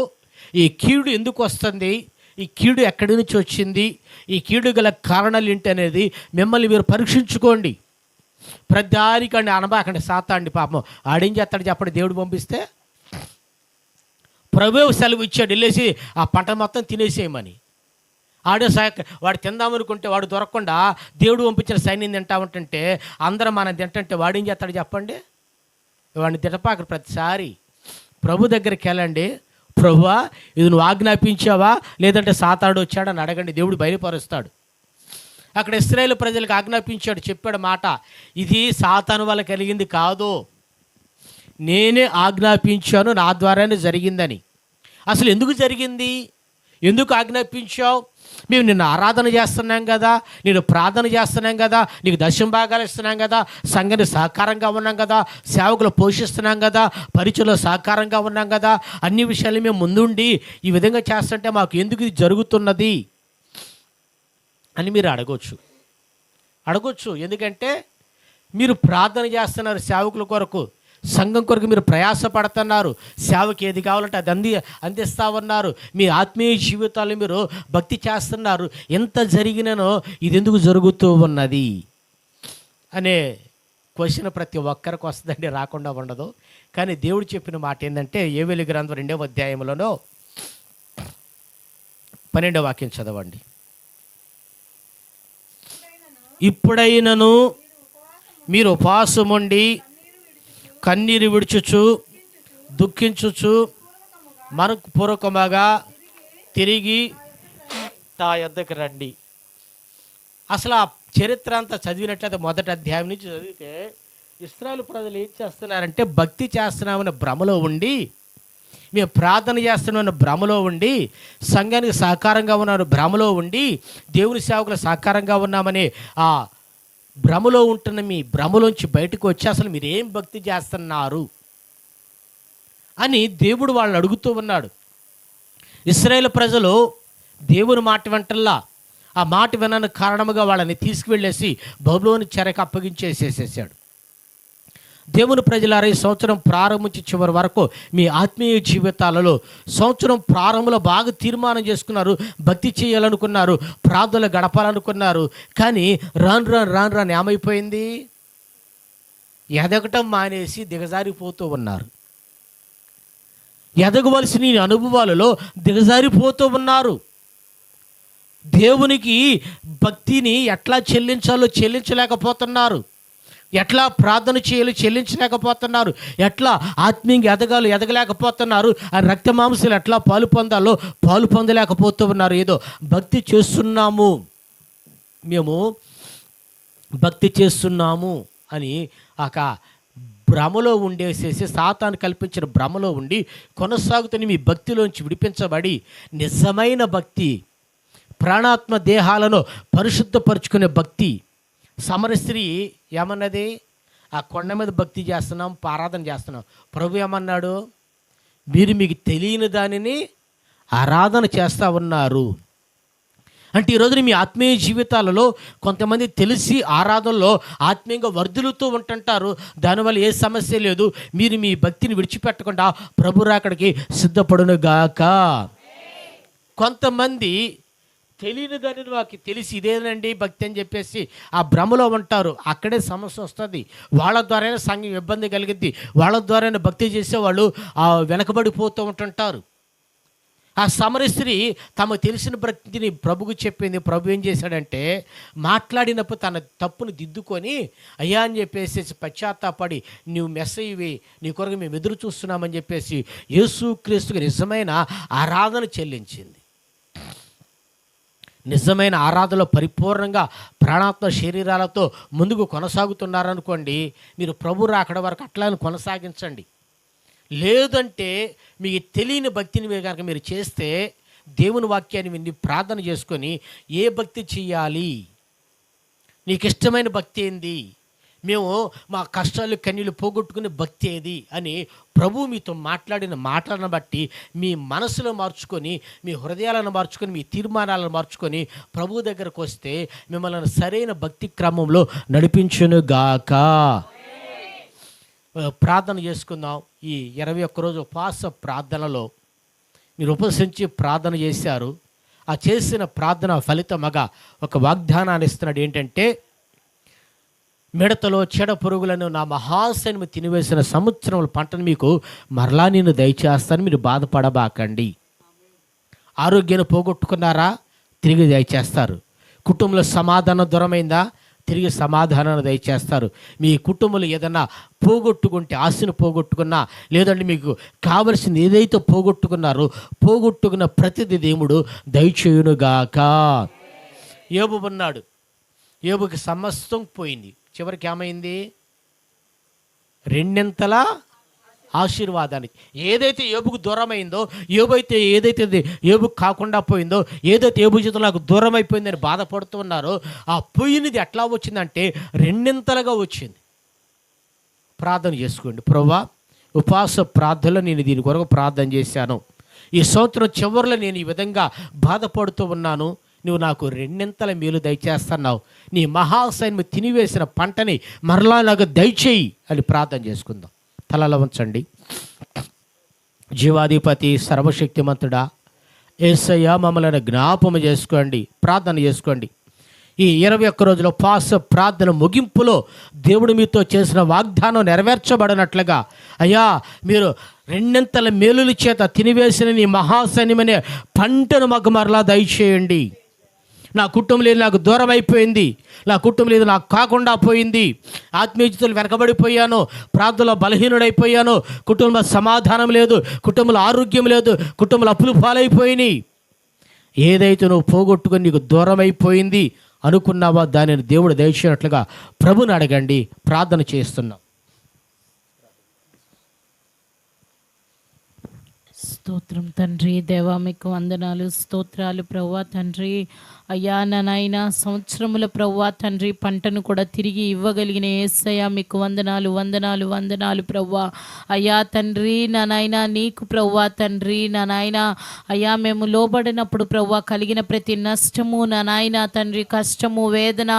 ఈ కీడు ఎందుకు వస్తుంది, ఈ కీడు ఎక్కడి నుంచి వచ్చింది, ఈ కీడు గల కారణాలు ఏంటి అనేది మిమ్మల్ని మీరు పరీక్షించుకోండి. ప్రతిదానికండి అనబాకండి సాతాండి. పాపం ఆడేం చేస్తాడు చెప్పండి. దేవుడు పంపిస్తే ప్రభువు సెలవు ఇచ్చాడు, వెళ్ళేసి ఆ పంట మొత్తం తినేసేయమని. వాడు తిందామనుకుంటే వాడు దొరకకుండా దేవుడు పంపించిన సైన్యం తింటా ఉంటుంటే అందరం మనం తింటుంటే వాడేం చేస్తాడు చెప్పండి. వాడిని తిట్టపాక. ప్రతిసారి ప్రభు దగ్గరికి వెళ్ళండి. ప్రభువా ఇది నువ్వు ఆజ్ఞాపించావా, లేదంటే సాతాడు వచ్చాడని అడగండి. దేవుడు బయలుపరుస్తాడు. అక్కడ ఇశ్రాయేలు ప్రజలకు ఆజ్ఞాపించాడు, చెప్పాడు మాట, ఇది సాతాను వల్ల కలిగింది కాదు, నేనే ఆజ్ఞాపించాను, నా ద్వారానే జరిగిందని. అసలు ఎందుకు జరిగింది? ఎందుకు ఆజ్ఞాపించావు? మేము నిన్ను ఆరాధన చేస్తున్నాం కదా, నేను ప్రార్థన చేస్తున్నాం కదా, నీకు దశమ భాగాలు ఇస్తున్నాం కదా, సంఘానికి సహకారంగా ఉన్నాం కదా, సేవకులు పోషిస్తున్నాం కదా, పరిచయలో సహకారంగా ఉన్నాం కదా, అన్ని విషయాలు మేము ముందుండి ఈ విధంగా చేస్తుంటే మాకు ఎందుకు ఇది జరుగుతున్నది అని మీరు అడగొచ్చు. ఎందుకంటే మీరు ప్రార్థన చేస్తున్నారు, సేవకుల కొరకు, సంఘం కొరకు మీరు ప్రయాసపడుతున్నారు, సేవకి ఏది కావాలంటే అది అందిస్తూ ఉన్నారు, మీ ఆత్మీయ జీవితాలు మీరు భక్తి చేస్తున్నారు. ఎంత జరిగిననో ఇది ఎందుకు జరుగుతూ ఉన్నది అనే క్వశ్చన్ ప్రతి ఒక్కరికి వస్తుందండి, రాకుండా ఉండదు. కానీ దేవుడు చెప్పిన మాట ఏంటంటే యోవేలు గ్రంథం 2వ అధ్యాయంలోనో 12వ వాక్యం చదవండి. ఇప్పుడైనను మీరు ఉపవాసముండి కన్నీరు విడుచుచు దుఃఖించుచు మనఃపూర్వకముగా తిరిగి నా యొద్దకు రండి. అసలు ఆ చరిత్ర అంతా చదివినట్లయితే మొదటి అధ్యాయం నుంచి చదివితే ఇశ్రాయేలు ప్రజలు ఏం చేస్తున్నారంటే భక్తి చేస్తున్నామన్న భ్రమలో ఉండి, మేము ప్రార్థన చేస్తున్నామన్న భ్రమలో ఉండి, సంఘానికి సహకారంగా ఉన్నామని భ్రమలో ఉండి, దేవుని సేవకులు సహకారంగా ఉన్నామని ఆ భ్రమలో ఉంటున్న మీ భ్రమలోంచి బయటకు వచ్చి అసలు మీరు ఏం భక్తి చేస్తున్నారు అని దేవుడు వాళ్ళని అడుగుతూ ఉన్నాడు. ఇశ్రాయేలు ప్రజలు దేవుని మాట వెంటల్లా ఆ మాట వినని కారణముగా వాళ్ళని తీసుకువెళ్ళేసి బబులోను చెరకు అప్పగించేసేసాడు. దేవుని ప్రజలారా, ఈ సంవత్సరం ప్రారంభించి చివరి వరకు మీ ఆత్మీయ జీవితాలలో సంవత్సరం ప్రారంభంలో బాగా తీర్మానం చేసుకున్నారు, భక్తి చేయాలనుకున్నారు, ప్రార్థనలు గడపాలనుకున్నారు. కానీ రాను ఏమైపోయింది? ఎదగటం మానేసి దిగజారిపోతూ ఉన్నారు. ఎదగవలసిన ఈ అనుభవాలలో దిగజారిపోతూ ఉన్నారు. దేవునికి భక్తిని ఎట్లా చెల్లించాలో చెల్లించలేకపోతున్నారు, ఎట్లా ప్రార్థన చేయాలో చెల్లించలేకపోతున్నారు, ఎట్లా ఆత్మీయంగా ఎదగాలో ఎదగలేకపోతున్నారు, ఆ రక్త మాంసాలు ఎట్లా పాలు పొందాలో పాలు పొందలేకపోతూ ఉన్నారు. ఏదో భక్తి చేస్తున్నాము, మేము భక్తి చేస్తున్నాము అని ఒక భ్రమలో ఉండేసేసి, సాతాను కల్పించిన భ్రమలో ఉండి కొనసాగుతున్న మీ భక్తిలోంచి విడిపించబడి నిజమైన భక్తి, ప్రాణాత్మ దేహాలను పరిశుద్ధపరుచుకునే భక్తి. సమర స్త్రీ ఏమన్నది? ఆ కొండ మీద భక్తి చేస్తున్నాం, ఆరాధన చేస్తున్నాం. ప్రభు ఏమన్నాడు? మీరు మీకు తెలియని దానిని ఆరాధన చేస్తూ ఉన్నారు. అంటే ఈరోజు మీ ఆత్మీయ జీవితాలలో కొంతమంది తెలిసి ఆరాధనలో ఆత్మీయంగా వర్ధిల్లుతూ ఉంటుంటారు. దానివల్ల ఏ సమస్య లేదు. మీరు మీ భక్తిని విడిచిపెట్టకుండా ప్రభు రాకడికి సిద్ధపడును గాక. కొంతమంది తెలియని దానిని మాకు తెలిసి ఇదేనండి భక్తి అని చెప్పేసి ఆ భ్రమలో ఉంటారు. అక్కడే సమస్య వస్తుంది. వాళ్ళ ద్వారానే సంఘం ఇబ్బంది కలిగిద్ది. వాళ్ళ ద్వారానే భక్తి చేసేవాళ్ళు వెనకబడిపోతూ ఉంటుంటారు. ఆ సమర స్త్రీ తమకు తెలిసిన భక్తిని ప్రభుకు చెప్పింది. ప్రభు ఏం చేశాడంటే మాట్లాడినప్పుడు తన తప్పును దిద్దుకొని అయ్యా అని చెప్పేసి పశ్చాత్తాపడి, నువ్వు మెస్సయ్యవి, నీ కొరకు మేము ఎదురు చూస్తున్నామని చెప్పేసి యేసుక్రీస్తుకి నిజమైన ఆరాధన చెల్లించింది. నిజమైన ఆరాధనలో పరిపూర్ణంగా ప్రాణాత్మ శరీరాలతో ముందుకు కొనసాగుతున్నారనుకోండి, మీరు ప్రభు రాకడ వరకు అట్లానే కొనసాగించండి. లేదంటే మీకు తెలియని భక్తిని కనుక మీరు చేస్తే, దేవుని వాక్యాన్ని విని ప్రార్థన చేసుకొని ఏ భక్తి చేయాలి, నీకు ఇష్టమైన భక్తి ఏంది, మేము మా కష్టాలు కన్నీళ్ళు పోగొట్టుకునే భక్తి ఏది అని ప్రభు మీతో మాట్లాడిన మాటలను బట్టి మీ మనసులో మార్చుకొని, మీ హృదయాలను మార్చుకొని, మీ తీర్మానాలను మార్చుకొని ప్రభు దగ్గరకు వస్తే మిమ్మల్ని సరైన భక్తి క్రమంలో నడిపించునుగాక. ప్రార్థన చేసుకుందాం. ఈ 21 రోజు ఉపవాస ప్రార్థనలో మీరు ఉపవసించి ప్రార్థన చేశారు. ఆ చేసిన ప్రార్థన ఫలితమగా ఒక వాగ్దానాన్ని ఇస్తున్నాడు. ఏంటంటే, మిడతలో చెడ పురుగులను నా మహాసైన్యం తినివేసిన సంవత్సరముల పంటను మీకు మరలా నేను దయచేస్తాను, మీరు బాధపడబాకండి. ఆరోగ్యాన్ని పోగొట్టుకున్నారా? తిరిగి దయచేస్తారు. కుటుంబంలో సమాధానం దూరమైందా? తిరిగి సమాధానాన్ని దయచేస్తారు. మీ కుటుంబంలో ఏదన్నా పోగొట్టుకుంటే, ఆశను పోగొట్టుకున్నా, లేదంటే మీకు కావలసింది ఏదైతే పోగొట్టుకున్నారో పోగొట్టుకున్న ప్రతిదీ దేవుడు దయచేయునుగాక. యోబు ఉన్నాడు. యోబుకి సమస్తం పోయింది. చివరికి ఏమైంది? రెండింతలా ఆశీర్వాదానికి. ఏదైతే యోబుకు దూరమైందో, ఏదైతే యోబుకు కాకుండా పోయిందో, ఏదైతే యోబు జీవితంలో నాకు దూరం అయిపోయిందని బాధపడుతూ ఉన్నారో, ఆ పోయినది ఎట్లా వచ్చిందంటే రెండింతలుగా వచ్చింది. ప్రార్థన చేసుకోండి. ప్రభువా, ఉపవాస ప్రార్థనలో నేను దీని కొరకు ప్రార్థన చేశాను. ఈ సంవత్సరం చివరిలో నేను ఈ విధంగా బాధపడుతూ ఉన్నాను. నువ్వు నాకు రెండింతల మేలు దయచేస్తున్నావు. నీ మహాసైన్యం తినివేసిన పంటని మరలా నాకు దయచేయి అని ప్రార్థన చేసుకుందాం. తలలో ఉంచండి. జీవాధిపతి సర్వశక్తిమంతుడా యేసయ్య, మమ్మల్ని జ్ఞాపకం చేసుకోండి, ప్రార్థన చేసుకోండి. ఈ 21 రోజుల ఉపవాస ప్రార్థన ముగింపులో దేవుడు మీతో చేసిన వాగ్దానం నెరవేర్చబడినట్లుగా అయ్యా, మీరు రెండింతల మేలుల చేత తినివేసిన నీ మహాసైన్యమనే పంటను మాకు మరలా దయచేయండి. నా కుటుంబం లేదు, నాకు దూరం అయిపోయింది. నా కుటుంబం లేదు, నాకు కాకుండా పోయింది. ఆత్మీయ జీవితంలో వెనకబడిపోయాను, ప్రార్థనలో బలహీనుడైపోయాను. కుటుంబంలో సమాధానం లేదు, కుటుంబంలో ఆరోగ్యం లేదు, కుటుంబంలో అప్పులు పాలైపోయినాయి. ఏదైతే నువ్వు పోగొట్టుకొని నీకు దూరం అయిపోయింది అనుకున్నావా, దానిని దేవుడు దయచేయనట్లుగా ప్రభుని అడగండి. ప్రార్థన చేస్తున్నాం. స్తోత్రం తండ్రి, దేవా మీకు వందనాలు, స్తోత్రాలు ప్రభువా తండ్రి. అయ్యా నా నాయన, సంవత్సరముల ప్రభువా తండ్రి పంటను కూడా తిరిగి ఇవ్వగలిగిన యేసయ్యా మీకు వందనాలు, వందనాలు, వందనాలు ప్రభువా. అయ్యా తండ్రి నా నాయన, నీకు ప్రభువా తండ్రి నా నాయన, అయ్యా మేము లోబడినప్పుడు ప్రభువా కలిగిన ప్రతి నష్టము నా నాయన తండ్రి, కష్టము, వేదన,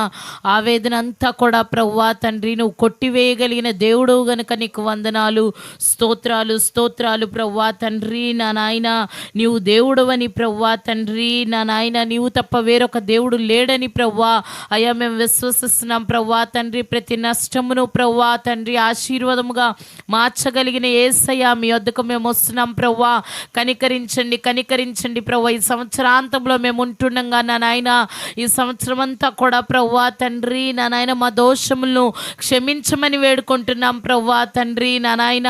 ఆవేదన అంతా కూడా ప్రభువా తండ్రి నువ్వు కొట్టివేయగలిగిన దేవుడు గనుక నీకు వందనాలు, స్తోత్రాలు, స్తోత్రాలు ప్రభువా తండ్రి నా నాయన. నీవు దేవుడవని ప్రభువా తండ్రి నా నాయన, నీవు తప్ప వేరొక దేవుడు లేడని ప్రభువా అయ్యా మేము విశ్వసిస్తున్నాం ప్రభువా తండ్రి. ప్రతి నష్టమును ప్రభువా తండ్రి ఆశీర్వాదముగా మార్చగలిగిన యేసయ్యా మీ వద్దకు మేము వస్తున్నాం ప్రభువా. కనికరించండి, కనికరించండి ప్రభువా. ఈ సంవత్సరాంతంలో మేము ఉంటుండగా నా నాయన, ఈ సంవత్సరం అంతా కూడా ప్రభువా తండ్రి నా నాయన మా దోషములను క్షమించమని వేడుకుంటున్నాం ప్రభువా తండ్రి నా నాయన.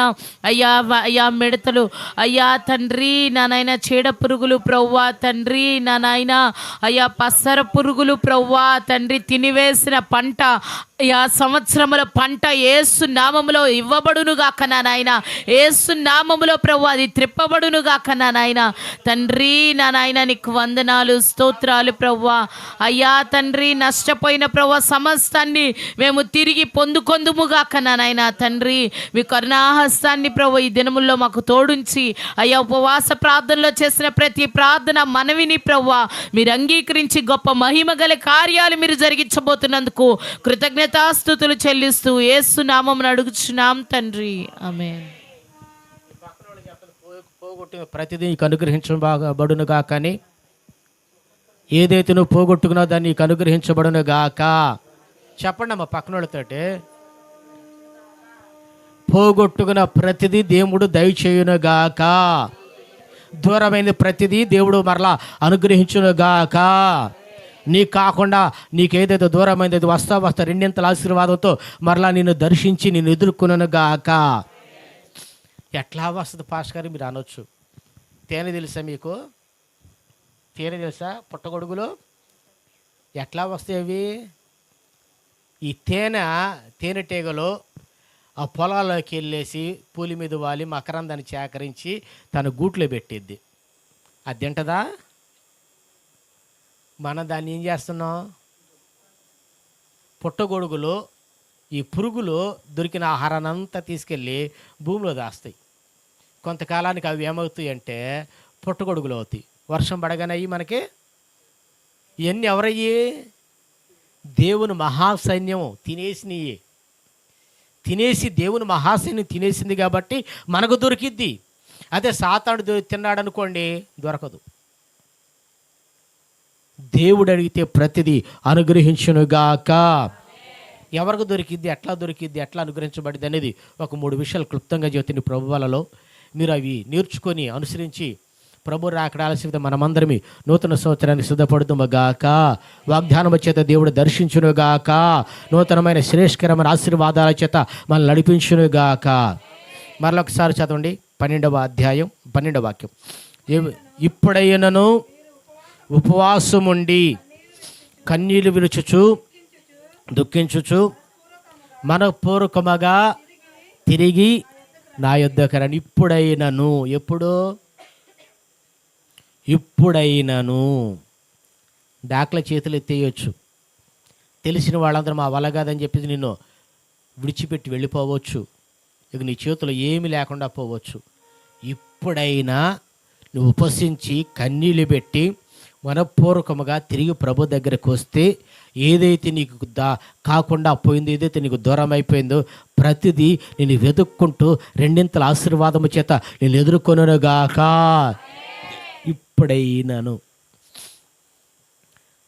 అయ్యా అయ్యా మిడతలు అయ్యా తండ్రి నా నాయన, చీడ పురుగులు ప్రభువా తండ్రి నా నాయన, అయ్యా పసర పురుగులు ప్రభువా తండ్రి తినివేసిన పంట, అయ్యా సంవత్సరముల పంట యేసు నామములో ఇవ్వబడునుగాక నా నాయన. యేసు నామములో ప్రభువా అది త్రిప్పబడునుగాక నా నాయన. తండ్రి నా నాయన నీకు వందనాలు, స్తోత్రాలు ప్రభువా. అయ్యా తండ్రి నష్టపోయిన ప్రభువా సమస్తాన్ని మేము తిరిగి పొందుకొందుముగాక నా నాయన. తండ్రి మీ కరుణాహస్తాన్ని ప్రభు ఈ దినముల్లో మాకు తోడుంచి అయ్యా ఉపవాస ప్రార్థనలో చేసిన ప్రతి ప్రార్థన మనవిని ప్రభువా మీరు అంగీకరించి గొప్ప మహిమ గల కార్యాలు మీరు జరిగించబోతున్నందుకు కృతజ్ఞతాస్తుతులు చెల్లిస్తూ యేసు నామమున అడుగుచున్నాం తండ్రి, ఆమేన్. పోగొట్టిన ప్రతిదీ నీకు అనుగ్రహించబడును గాక అని, ఏదైతే నువ్వు పోగొట్టుకున్నావు దాన్ని నీకు అనుగ్రహించబడును గాక. చెప్పండి అమ్మ పక్కన వాళ్ళతోటి, పోగొట్టుకున్న ప్రతిదీ దేవుడు దయచేయునుగాక. దూరమైంది ప్రతిదీ దేవుడు మరలా అనుగ్రహించునుగాక. నీకు కాకుండా నీకేదైతే దూరమైంది అది వస్తా రెండింతల ఆశీర్వాదంతో మరలా నిన్ను దర్శించి నిన్ను ఎదుర్కొనుగాక. ఎట్లా వస్తుంది పాస్టర్ గారు మీరు అనొచ్చు. తేనె తెలుసా మీకు? తేనె తెలుసా? పుట్టగొడుగులు ఎట్లా వస్తాయి అవి? ఈ తేనెటీగలు ఆ పొలాల్లోకి వెళ్ళేసి పూలి మీద వాలి మకరందాన్ని సేకరించి తన గూట్లో పెట్టిద్ది. అది తింటదా? మనం దాన్ని ఏం చేస్తున్నాం? పుట్టగొడుగులు ఈ పురుగులు దొరికిన ఆహారాన్ని అంతా తీసుకెళ్ళి భూమిలో దాస్తాయి. కొంతకాలానికి అవి ఏమవుతాయి అంటే పుట్టగొడుగులు అవుతాయి. వర్షం పడగానే అయ్యి మనకి ఇవన్నీ ఎవరయ్యి? దేవుని మహాసైన్యం తినేసి దేవుని మహాసైన్యం తినేసింది కాబట్టి మనకు దొరికిద్ది. అదే సాతాను తిన్నాడు అనుకోండి, దొరకదు. దేవుడు అడిగితే ప్రతిదీ అనుగ్రహించునుగాక. ఎవరికి దొరికిద్ది, ఎట్లా అనుగ్రహించబడింది అనేది ఒక 3 విషయాలు క్లుప్తంగా చెబుతుంది ప్రభు వలలో. మీరు అవి నేర్చుకొని అనుసరించి ప్రభు రాకడ ఆలస్యం మనమందరమీ నూతన సంవత్సరానికి సిద్ధపడుతుమగాక. వాగ్దానము చేత దేవుడు దర్శించునుగాక. నూతనమైన శ్రేష్కరమైన ఆశీర్వాదాల చేత మనల్ని నడిపించునుగాక. మరొకసారి చదవండి 12వ అధ్యాయం 12వ వాక్యం. ఇప్పుడైనను ఉపవాసముండి కన్నీళ్లు విరుచుచు దుఃఖించుచు మనపూర్వకముగా తిరిగి నా యొద్దకు రండి. ఇప్పుడైనను, ఎప్పుడు? ఇప్పుడైనను. డాక్ల చేతులు ఎత్తేయచ్చు. తెలిసిన వాళ్ళందరూ మా వల్ల కాదని చెప్పేసి నిన్ను విడిచిపెట్టి వెళ్ళిపోవచ్చు. ఇక నీ చేతులు ఏమీ లేకుండా పోవచ్చు. ఇప్పుడైనా నువ్వు ఉపసించి కన్నీళ్ళు పెట్టి మనపూర్వకముగా తిరిగి ప్రభు దగ్గరకు వస్తే ఏదైతే నీకు కాకుండా పోయిందో, ఏదైతే నీకు దూరం అయిపోయిందో ప్రతిదీ నేను వెతుక్కుంటూ రెండింతల ఆశీర్వాదము చేత నేను ఎదుర్కొనుగాక. ఇప్పుడైనాను.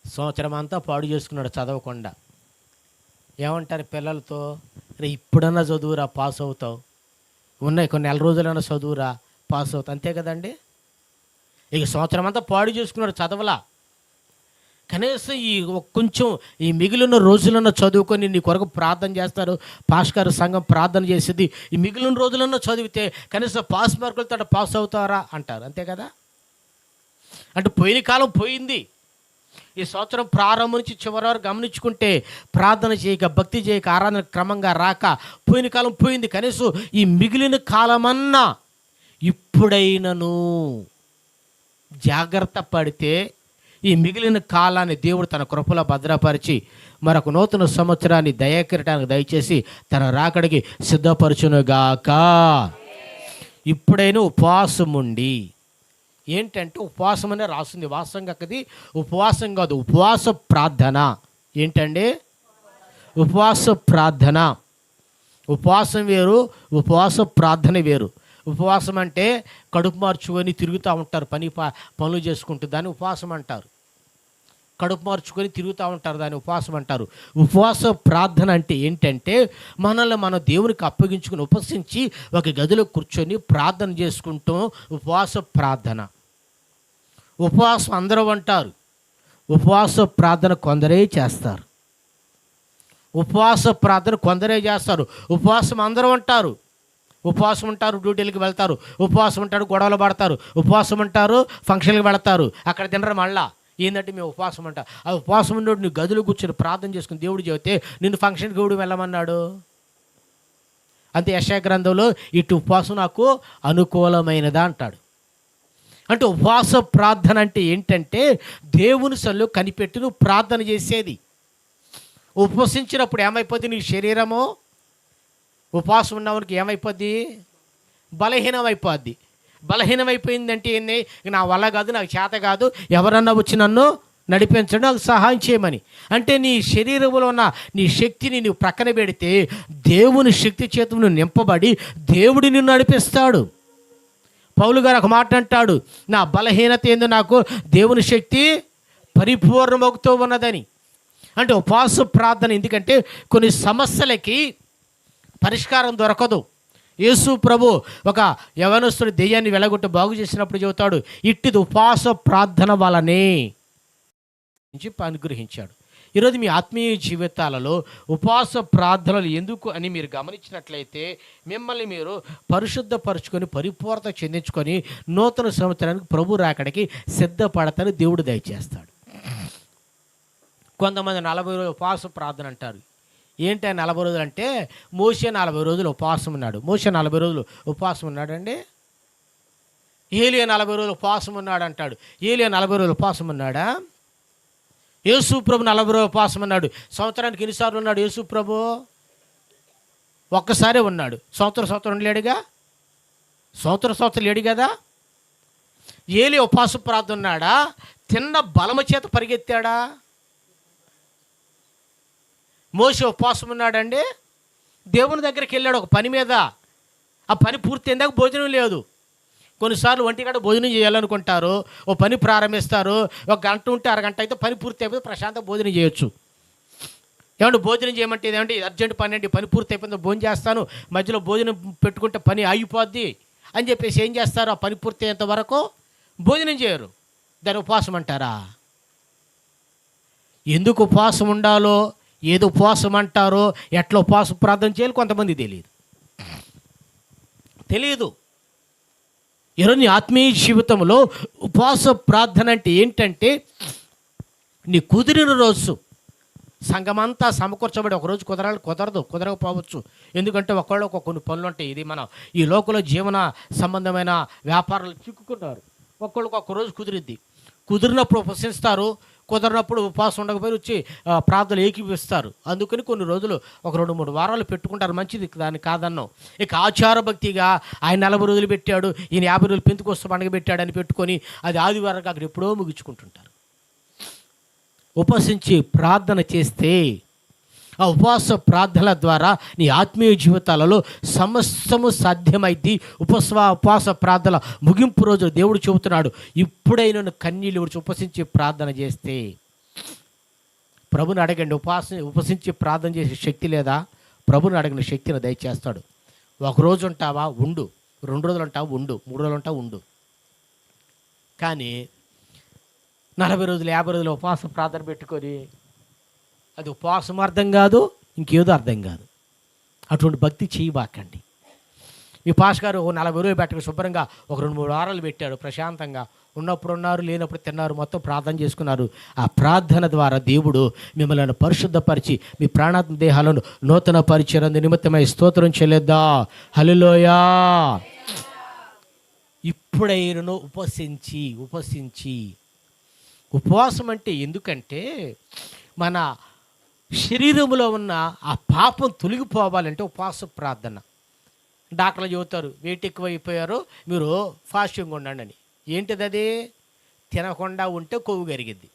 సంవత్సరం అంతా పాడు చేసుకున్నాడు చదవకుండా. ఏమంటారు పిల్లలతో? రే ఇప్పుడన్నా చదువురా పాస్ అవుతావు, ఉన్నాయి కొన్ని నెల రోజులైనా చదువురా పాస్ అవుతావు, అంతే కదండి. ఇక సంవత్సరం అంతా పాడు చేసుకున్నాడు చదవలా. కనీసం ఈ కొంచెం ఈ మిగిలిన రోజులన్నా చదువుకొని నీ కొరకు ప్రార్థన చేస్తారు. పాస్కారు సంఘం ప్రార్థన చేసేది ఈ మిగిలిన రోజులన్నా చదివితే కనీసం పాస్ మార్కులతో పాస్ అవుతారా అంటారు, అంతే కదా. అంటే పోయిన కాలం పోయింది. ఈ సంవత్సరం ప్రారంభం నుంచి చివరి వరకు గమనించుకుంటే ప్రార్థన చేయక, భక్తి చేయక, ఆరాధన క్రమంగా రాక పోయిన కాలం పోయింది. కనీసం ఈ మిగిలిన కాలమన్నా ఇప్పుడైనను జాగ్రత్త పడితే ఈ మిగిలిన కాలాన్ని దేవుడు తన కృపలో భద్రపరిచి మరొక నూతన సంవత్సరాన్ని దయాకిరటానికి దయచేసి తన రాకడికి సిద్ధపరచునుగాక. ఇప్పుడైనా ఉపవాసం ఉండి, ఏంటంటే ఉపవాసం అనే రాస్తుంది, వాస్తవంగా అది ఉపవాసం కాదు, ఉపవాస ప్రార్థన. ఏంటండి? ఉపవాస ప్రార్థన. ఉపవాసం వేరు, ఉపవాస ప్రార్థన వేరు. ఉపవాసం అంటే కడుపు మార్చుకొని తిరుగుతూ ఉంటారు, పనులు చేసుకుంటూ, దాన్ని ఉపవాసం అంటారు. కడుపు మార్చుకొని తిరుగుతూ ఉంటారు, దాన్ని ఉపవాసం అంటారు. ఉపవాస ప్రార్థన అంటే ఏంటంటే మనల్ని మన దేవునికి అప్పగించుకుని ఉపసించి ఒక గదిలో కూర్చొని ప్రార్థన చేసుకుంటాం. ఉపవాస ప్రార్థన. ఉపవాసం అందరూ అంటారు, ఉపవాస ప్రార్థన కొందరే చేస్తారు. ఉపవాస ప్రార్థన కొందరే చేస్తారు. ఉపవాసం అందరూ అంటారు. ఉపవాసం ఉంటారు, డ్యూటీలకు వెళ్తారు. ఉపవాసం ఉంటారు, గొడవలు పడతారు. ఉపవాసం ఉంటారు, ఫంక్షన్కి వెళతారు, అక్కడ తినరు. మళ్ళా ఏంటంటే మేము ఉపవాసం అంట. ఆ ఉపవాసం ఉన్నోడు నీ గదిలో కూర్చొని ప్రార్థన చేసుకుని దేవుడు చెబితే నిన్ను ఫంక్షన్కి దేవుడు వెళ్ళమన్నాడు. అంతే యెషయా గ్రంథంలో ఇటు ఉపవాసం నాకు అనుకూలమైనదా అంటాడు. అంటే ఉపవాస ప్రార్థన అంటే ఏంటంటే దేవుని సన్నిధిలో కనిపెట్టి నువ్వు ప్రార్థన చేసేది. ఉపవసించినప్పుడు ఏమైపోద్ది? నీ శరీరము ఉపవాసం ఉన్నవానికి ఏమైపోద్ది? బలహీనమైపోద్ది. బలహీనమైపోయిందంటే ఏంటి? నా వల్ల కాదు, నాకు చేత కాదు, ఎవరన్నా వచ్చి నన్ను నడిపించడం, నాకు సహాయం చేయమని. అంటే నీ శరీరంలో ఉన్న నీ శక్తిని నువ్వు ప్రక్కన పెడితే దేవుని శక్తి చేత నువ్వు నింపబడి దేవుడు నిన్ను నడిపిస్తాడు. పౌలు గారు ఒక మాట అంటాడు, నా బలహీనత ఏందో నాకు దేవుని శక్తి పరిపూర్ణమవుతూ ఉన్నదని. అంటే ఉపవాస ప్రార్థన ఎందుకంటే కొన్ని సమస్యలకి పరిష్కారం దొరకదు. యేసు ప్రభు ఒక యవనస్తుడి దెయ్యాన్ని వెలగొట్టి బాగు చేసినప్పుడు చెబుతాడు, ఇట్టిది ఉపవాస ప్రార్థన వలనే అనుగ్రహించాడు. ఈరోజు మీ ఆత్మీయ జీవితాలలో ఉపవాస ప్రార్థనలు ఎందుకు అని మీరు గమనించినట్లయితే మిమ్మల్ని మీరు పరిశుద్ధపరచుకొని పరిపూర్ణత చెందించుకొని నూతన సంవత్సరానికి ప్రభు రాకడికి సిద్ధపడతాను దేవుడు దయచేస్తాడు. కొంతమంది 40 రోజులు ఉపవాస ప్రార్థన అంటారు. ఏంటి 40 రోజులు అంటే? మోషే 40 రోజులు ఉపవాసం ఉన్నాడు. మోషే 40 రోజులు ఉపవాసం ఉన్నాడండి. ఏలియా 40 రోజులు ఉపవాసం ఉన్నాడు అంటాడు. ఏలియా 40 రోజులు ఉపవాసం ఉన్నాడా? యేసు ప్రభు 40 రోజులు ఉపవాసం ఉన్నాడు. సంవత్సరానికి ఎన్నిసార్లు ఉన్నాడు యేసు ప్రభు? ఒక్కసారే ఉన్నాడు. సంవత్సరం లేడుగా. సంవత్సరం లేడు కదా. ఏలియా ఉపవాస ప్రార్థన ఉన్నాడా? తిన్న బలము చేత పరిగెత్తాడా? మోషే ఉపవాసం ఉన్నాడండి. దేవుని దగ్గరికి వెళ్ళాడు ఒక పని మీద. ఆ పని పూర్తి అయ్యేదాకా భోజనం లేదు. కొన్నిసార్లు ఒంటిగంట భోజనం చేయాలనుకుంటారు, ఓ పని ప్రారంభిస్తారు, ఒక గంట ఉంటే అరగంట అయితే పని పూర్తి అయిపోతే ప్రశాంతంగా భోజనం చేయొచ్చు. ఏమంటే భోజనం చేయమంటే ఏమంటే అర్జెంట్ పని అండి, పని పూర్తి అయిపోయింది భోజనం చేస్తాను, మధ్యలో భోజనం పెట్టుకుంటే పని ఆగిపోద్ది అని చెప్పేసి ఏం చేస్తారు? ఆ పని పూర్తి అయ్యేంత వరకు భోజనం చేయరు. దాన్ని ఉపవాసం అంటారా? ఎందుకు ఉపవాసం ఉండాలో, ఏదో ఉపవాసం అంటారో, ఎట్లా ఉపవాసం ప్రార్థన చేయాలి కొంతమంది తెలియదు. ఈరోజు నీ ఆత్మీయ జీవితంలో ఉపవాస ప్రార్థన అంటే ఏంటంటే నీ కుదిరిన రోజు సంఘమంతా సమకూర్చబడి ఒకరోజు కుదరకపోవచ్చు. ఎందుకంటే ఒకళ్ళు కొన్ని పనులు ఉంటాయి. ఇది మనం ఈ లోకంలో జీవన సంబంధమైన వ్యాపారాలు చిక్కుకున్నారు. ఒకళ్ళకి ఒక్కరోజు కుదిరినప్పుడు ఉపవసిస్తారు, కుదరినప్పుడు ఉపవాసం ఉండకపోయి వచ్చి ప్రార్థనలు ఏకీపిస్తారు. అందుకని కొన్ని రోజులు ఒక 2-3 వారాలు పెట్టుకుంటారు. మంచిది, దాన్ని కాదన్నాం. ఇక ఆచార భక్తిగా ఆయన 40 రోజులు పెట్టాడు, ఈయన 50 రోజులు పెంతుకొస్త పండుగ పెట్టాడు అని పెట్టుకొని అది ఆదివారం అక్కడ ఎప్పుడో ముగించుకుంటుంటారు. ఉపవసించి ప్రార్థన చేస్తే ఆ ఉపవాస ప్రార్థనల ద్వారా నీ ఆత్మీయ జీవితాలలో సమస్తము సాధ్యమైంది. ఉపవాస ప్రార్థన ముగింపు రోజు దేవుడు చెబుతున్నాడు, ఇప్పుడైనా కన్నీళ్ళు విడిచి ఉపవసించి ప్రార్థన చేస్తే. ప్రభుని అడగండి, ఉపవసించి ప్రార్థన చేసే శక్తి లేదా? ప్రభుని అడగిన శక్తిని దయచేస్తాడు. 1 రోజు ఉంటావా? ఉండు. 2 రోజులు ఉంటావు? ఉండు. 3 రోజులు ఉంటావు? ఉండు. కానీ 40 రోజులు 50 రోజులు ఉపవాస ప్రార్థన పెట్టుకొని అది ఉపవాసం అర్థం కాదు, ఇంకేదో అర్థం కాదు. అటువంటి భక్తి చేయబాకండి. మీ పాస్ గారు 40 రోజులు పెట్టక శుభ్రంగా ఒక 2-3 వారాలు పెట్టాడు. ప్రశాంతంగా ఉన్నప్పుడు ఉన్నారు, లేనప్పుడు తిన్నారు, మొత్తం ప్రార్థన చేసుకున్నారు. ఆ ప్రార్థన ద్వారా దేవుడు మిమ్మల్ని పరిశుద్ధపరిచి మీ ప్రాణాత్మ దేహాలను నూతన పరిచయం నిమిత్తమై స్తోత్రం చెల్లిద్దా. హల్లెలూయా. ఇప్పుడైనను ఉపవసించి ఉపవాసం అంటే ఎందుకంటే మన శరీరంలో ఉన్న ఆ పాపం తొలగిపోవాలంటే ఉపవాస ప్రార్థన. డాక్టర్లు చెబుతారు, వెయిట్ ఎక్కువ అయిపోయారు, మీరు ఫాస్టింగ్ ఉండండి అని. ఏంటిది అది? తినకుండా ఉంటే కొవ్వు కరిగిద్ది.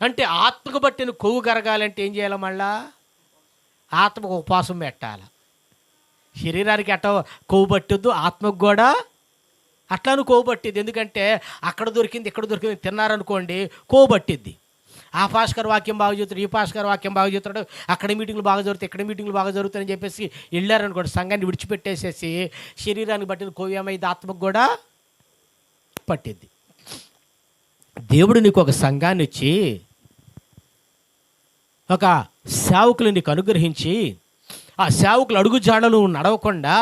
అంటే ఆత్మకు బట్టిన కొవ్వు కరగాలంటే ఏం చేయాలి? మళ్ళా ఆత్మకు ఉపవాసం పెట్టాలి. శరీరానికి అట్ట కొవ్వు పట్టొద్దు, ఆత్మకు కూడా అట్లాను కొవ్వు పట్టిద్ది. ఎందుకంటే అక్కడ దొరికింది ఇక్కడ దొరికింది తిన్నారనుకోండి, కొవ్వు పట్టిద్ది. ఆ పాస్కర్ వాక్యం బాగా చదువుతాడు, ఈ పాస్కర్ వాక్యం బాగా చదువుతాడు, అక్కడ మీటింగ్లు బాగా జరుగుతాయి, ఇక్కడ మీటింగ్లు బాగా జరుగుతాయని చెప్పేసి వెళ్ళారనుకోండి, సంఘాన్ని విడిచిపెట్టేసేసి శరీరానికి బట్టిన కొవ్వు ఏమైంది? ఆత్మకు కూడా పట్టిద్ది. దేవుడు నీకు ఒక సంఘాన్ని ఇచ్చి ఒక సేవకులు నీకు అనుగ్రహించి ఆ సేవకులు అడుగు జాడలు నడవకుండా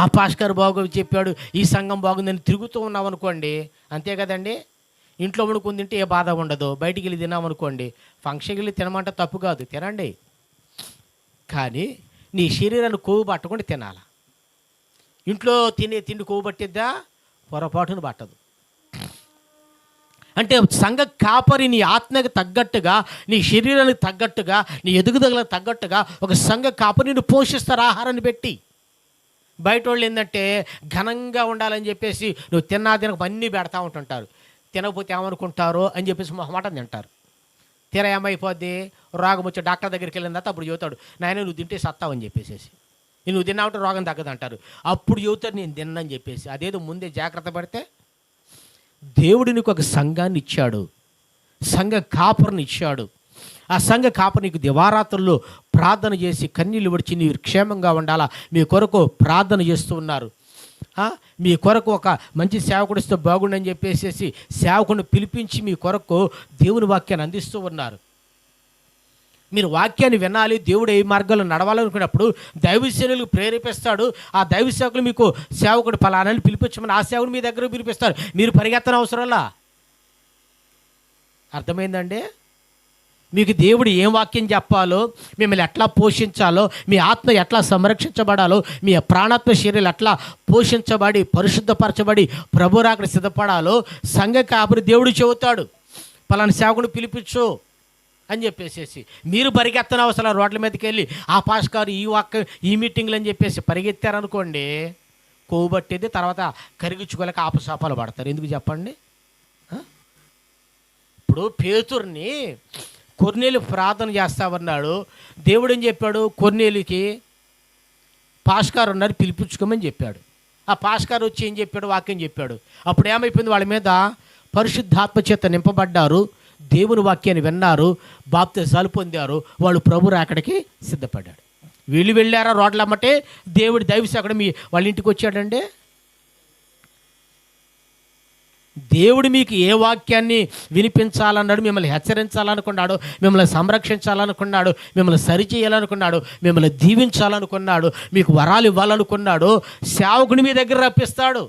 ఆ పాస్కర్ బాగు చెప్పాడు, ఈ సంఘం బాగుందని తిరుగుతూ ఉన్నాం అనుకోండి, అంతే కదండి. ఇంట్లో వండుకుని తింటే ఏ బాధ ఉండదు. బయటికి వెళ్ళి తిన్నామనుకోండి, ఫంక్షన్కి వెళ్ళి తినమంటే తప్పు కాదు, తినండి. కానీ నీ శరీరాన్ని కొవ్వు పట్టకుండా తినాలి. ఇంట్లో తినే తిండి కొవ్వు పట్టిద్దా? పొరపాటును పట్టదు. అంటే సంఘ కాపరి నీ ఆత్మకు తగ్గట్టుగా, నీ శరీరానికి తగ్గట్టుగా, నీ ఎదుగుదలకు తగ్గట్టుగా ఒక సంఘ కాపరిని పోషిస్తారు ఆహారాన్ని పెట్టి. బయట వాళ్ళు ఏంటంటే ఘనంగా ఉండాలని చెప్పేసి నువ్వు తినకు అన్నీ పెడతా ఉంటుంటారు. తినకపోతే ఏమనుకుంటారో అని చెప్పేసి మాట తింటారు. తీరా ఏమైపోద్ది? రోగం వచ్చి డాక్టర్ దగ్గరికి వెళ్ళిన తర్వాత అప్పుడు చెబుతాడు, నాయన నువ్వు తింటే సత్తావని చెప్పేసి. నువ్వు తిన్నావంటే రోగం తగ్గదంటారు. అప్పుడు చెబుతారు నేను తిన్నని చెప్పేసి. అదేదో ముందే జాగ్రత్త పడితే. దేవుడు నీకు ఒక సంఘాన్ని ఇచ్చాడు, సంఘ కాపరిని ఇచ్చాడు. ఆ సంఘ కాపరి నీకు దివారాత్రుల్లో ప్రార్థన చేసి కన్నీళ్ళు విడిచి నీవు క్షేమంగా ఉండాలా మీ కొరకు ప్రార్థన చేస్తూ ఉన్నారు. మీ కొరకు ఒక మంచి సేవకుడిస్తే బాగుండని చెప్పేసి సేవకుడిని పిలిపించి మీ కొరకు దేవుని వాక్యాన్ని అందిస్తూ ఉన్నారు. మీరు వాక్యాన్ని వినాలి, దేవుడు ఏ మార్గంలో నడవాలనుకున్నప్పుడు దైవసేవకులు ప్రేరేపిస్తాడు. ఆ దైవ సేవకులు మీకు సేవకుడు ఫలానాన్ని పిలిపించమని ఆ సేవకుడు మీ దగ్గర పిలిపిస్తారు. మీరు పరిగెత్తన అవసరంలా. అర్థమైందండి? మీకు దేవుడు ఏం వాక్యం చెప్పాలో, మిమ్మల్ని ఎట్లా పోషించాలో, మీ ఆత్మ ఎట్లా సంరక్షించబడాలో, మీ ప్రాణాత్మ శరీరాలు ఎట్లా పోషించబడి పరిశుద్ధపరచబడి ప్రభు రాకడ సిద్ధపడాలో సంఘ కాపరి దేవుడు చెబుతాడు. పలానా సేవకుడు పిలిపించు అని చెప్పేసి మీరు పరిగెత్తన అవసరం. రోడ్ల మీదకి వెళ్ళి ఆ పాస్కారు ఈ వాక్యం ఈ మీటింగ్లు అని చెప్పేసి పరిగెత్తారనుకోండి, కొవ్వు పట్టేది. తర్వాత కరిగించుకోలేక ఆపసాపాలు పడతారు. ఎందుకు చెప్పండి? ఇప్పుడు పేతురుని కొర్నేలు ప్రార్థన చేస్తామన్నాడు. దేవుడు ఏం చెప్పాడు? కొర్నేలుకి పాస్కారు ఉన్నారు పిలిపించుకోమని చెప్పాడు. ఆ పాస్కారు వచ్చి ఏం చెప్పాడు? వాక్యం చెప్పాడు. అప్పుడు ఏమైపోయింది? వాళ్ళ మీద పరిశుద్ధాత్మ చేత నింపబడ్డారు, దేవుని వాక్యాన్ని విన్నారు, బాప్తిసాలు పొందారు. వాళ్ళు ప్రభు రాకడికి సిద్ధపడ్డాడు. వీళ్ళు వెళ్ళారా రోడ్లమ్మటే? దేవుడి దైవసేవకుడు వాళ్ళ ఇంటికి వచ్చాడండి. దేవుడు మీకు ఏ వాక్యాన్ని వినిపించాలన్నాడు, మిమ్మల్ని హెచ్చరించాలనుకున్నాడు, మిమ్మల్ని సంరక్షించాలనుకున్నాడు, మిమ్మల్ని సరిచేయాలనుకున్నాడు, మిమ్మల్ని దీవించాలనుకున్నాడు, మీకు వరాలు ఇవ్వాలనుకున్నాడు, సేవకుని మీ దగ్గర రప్పిస్తాడు.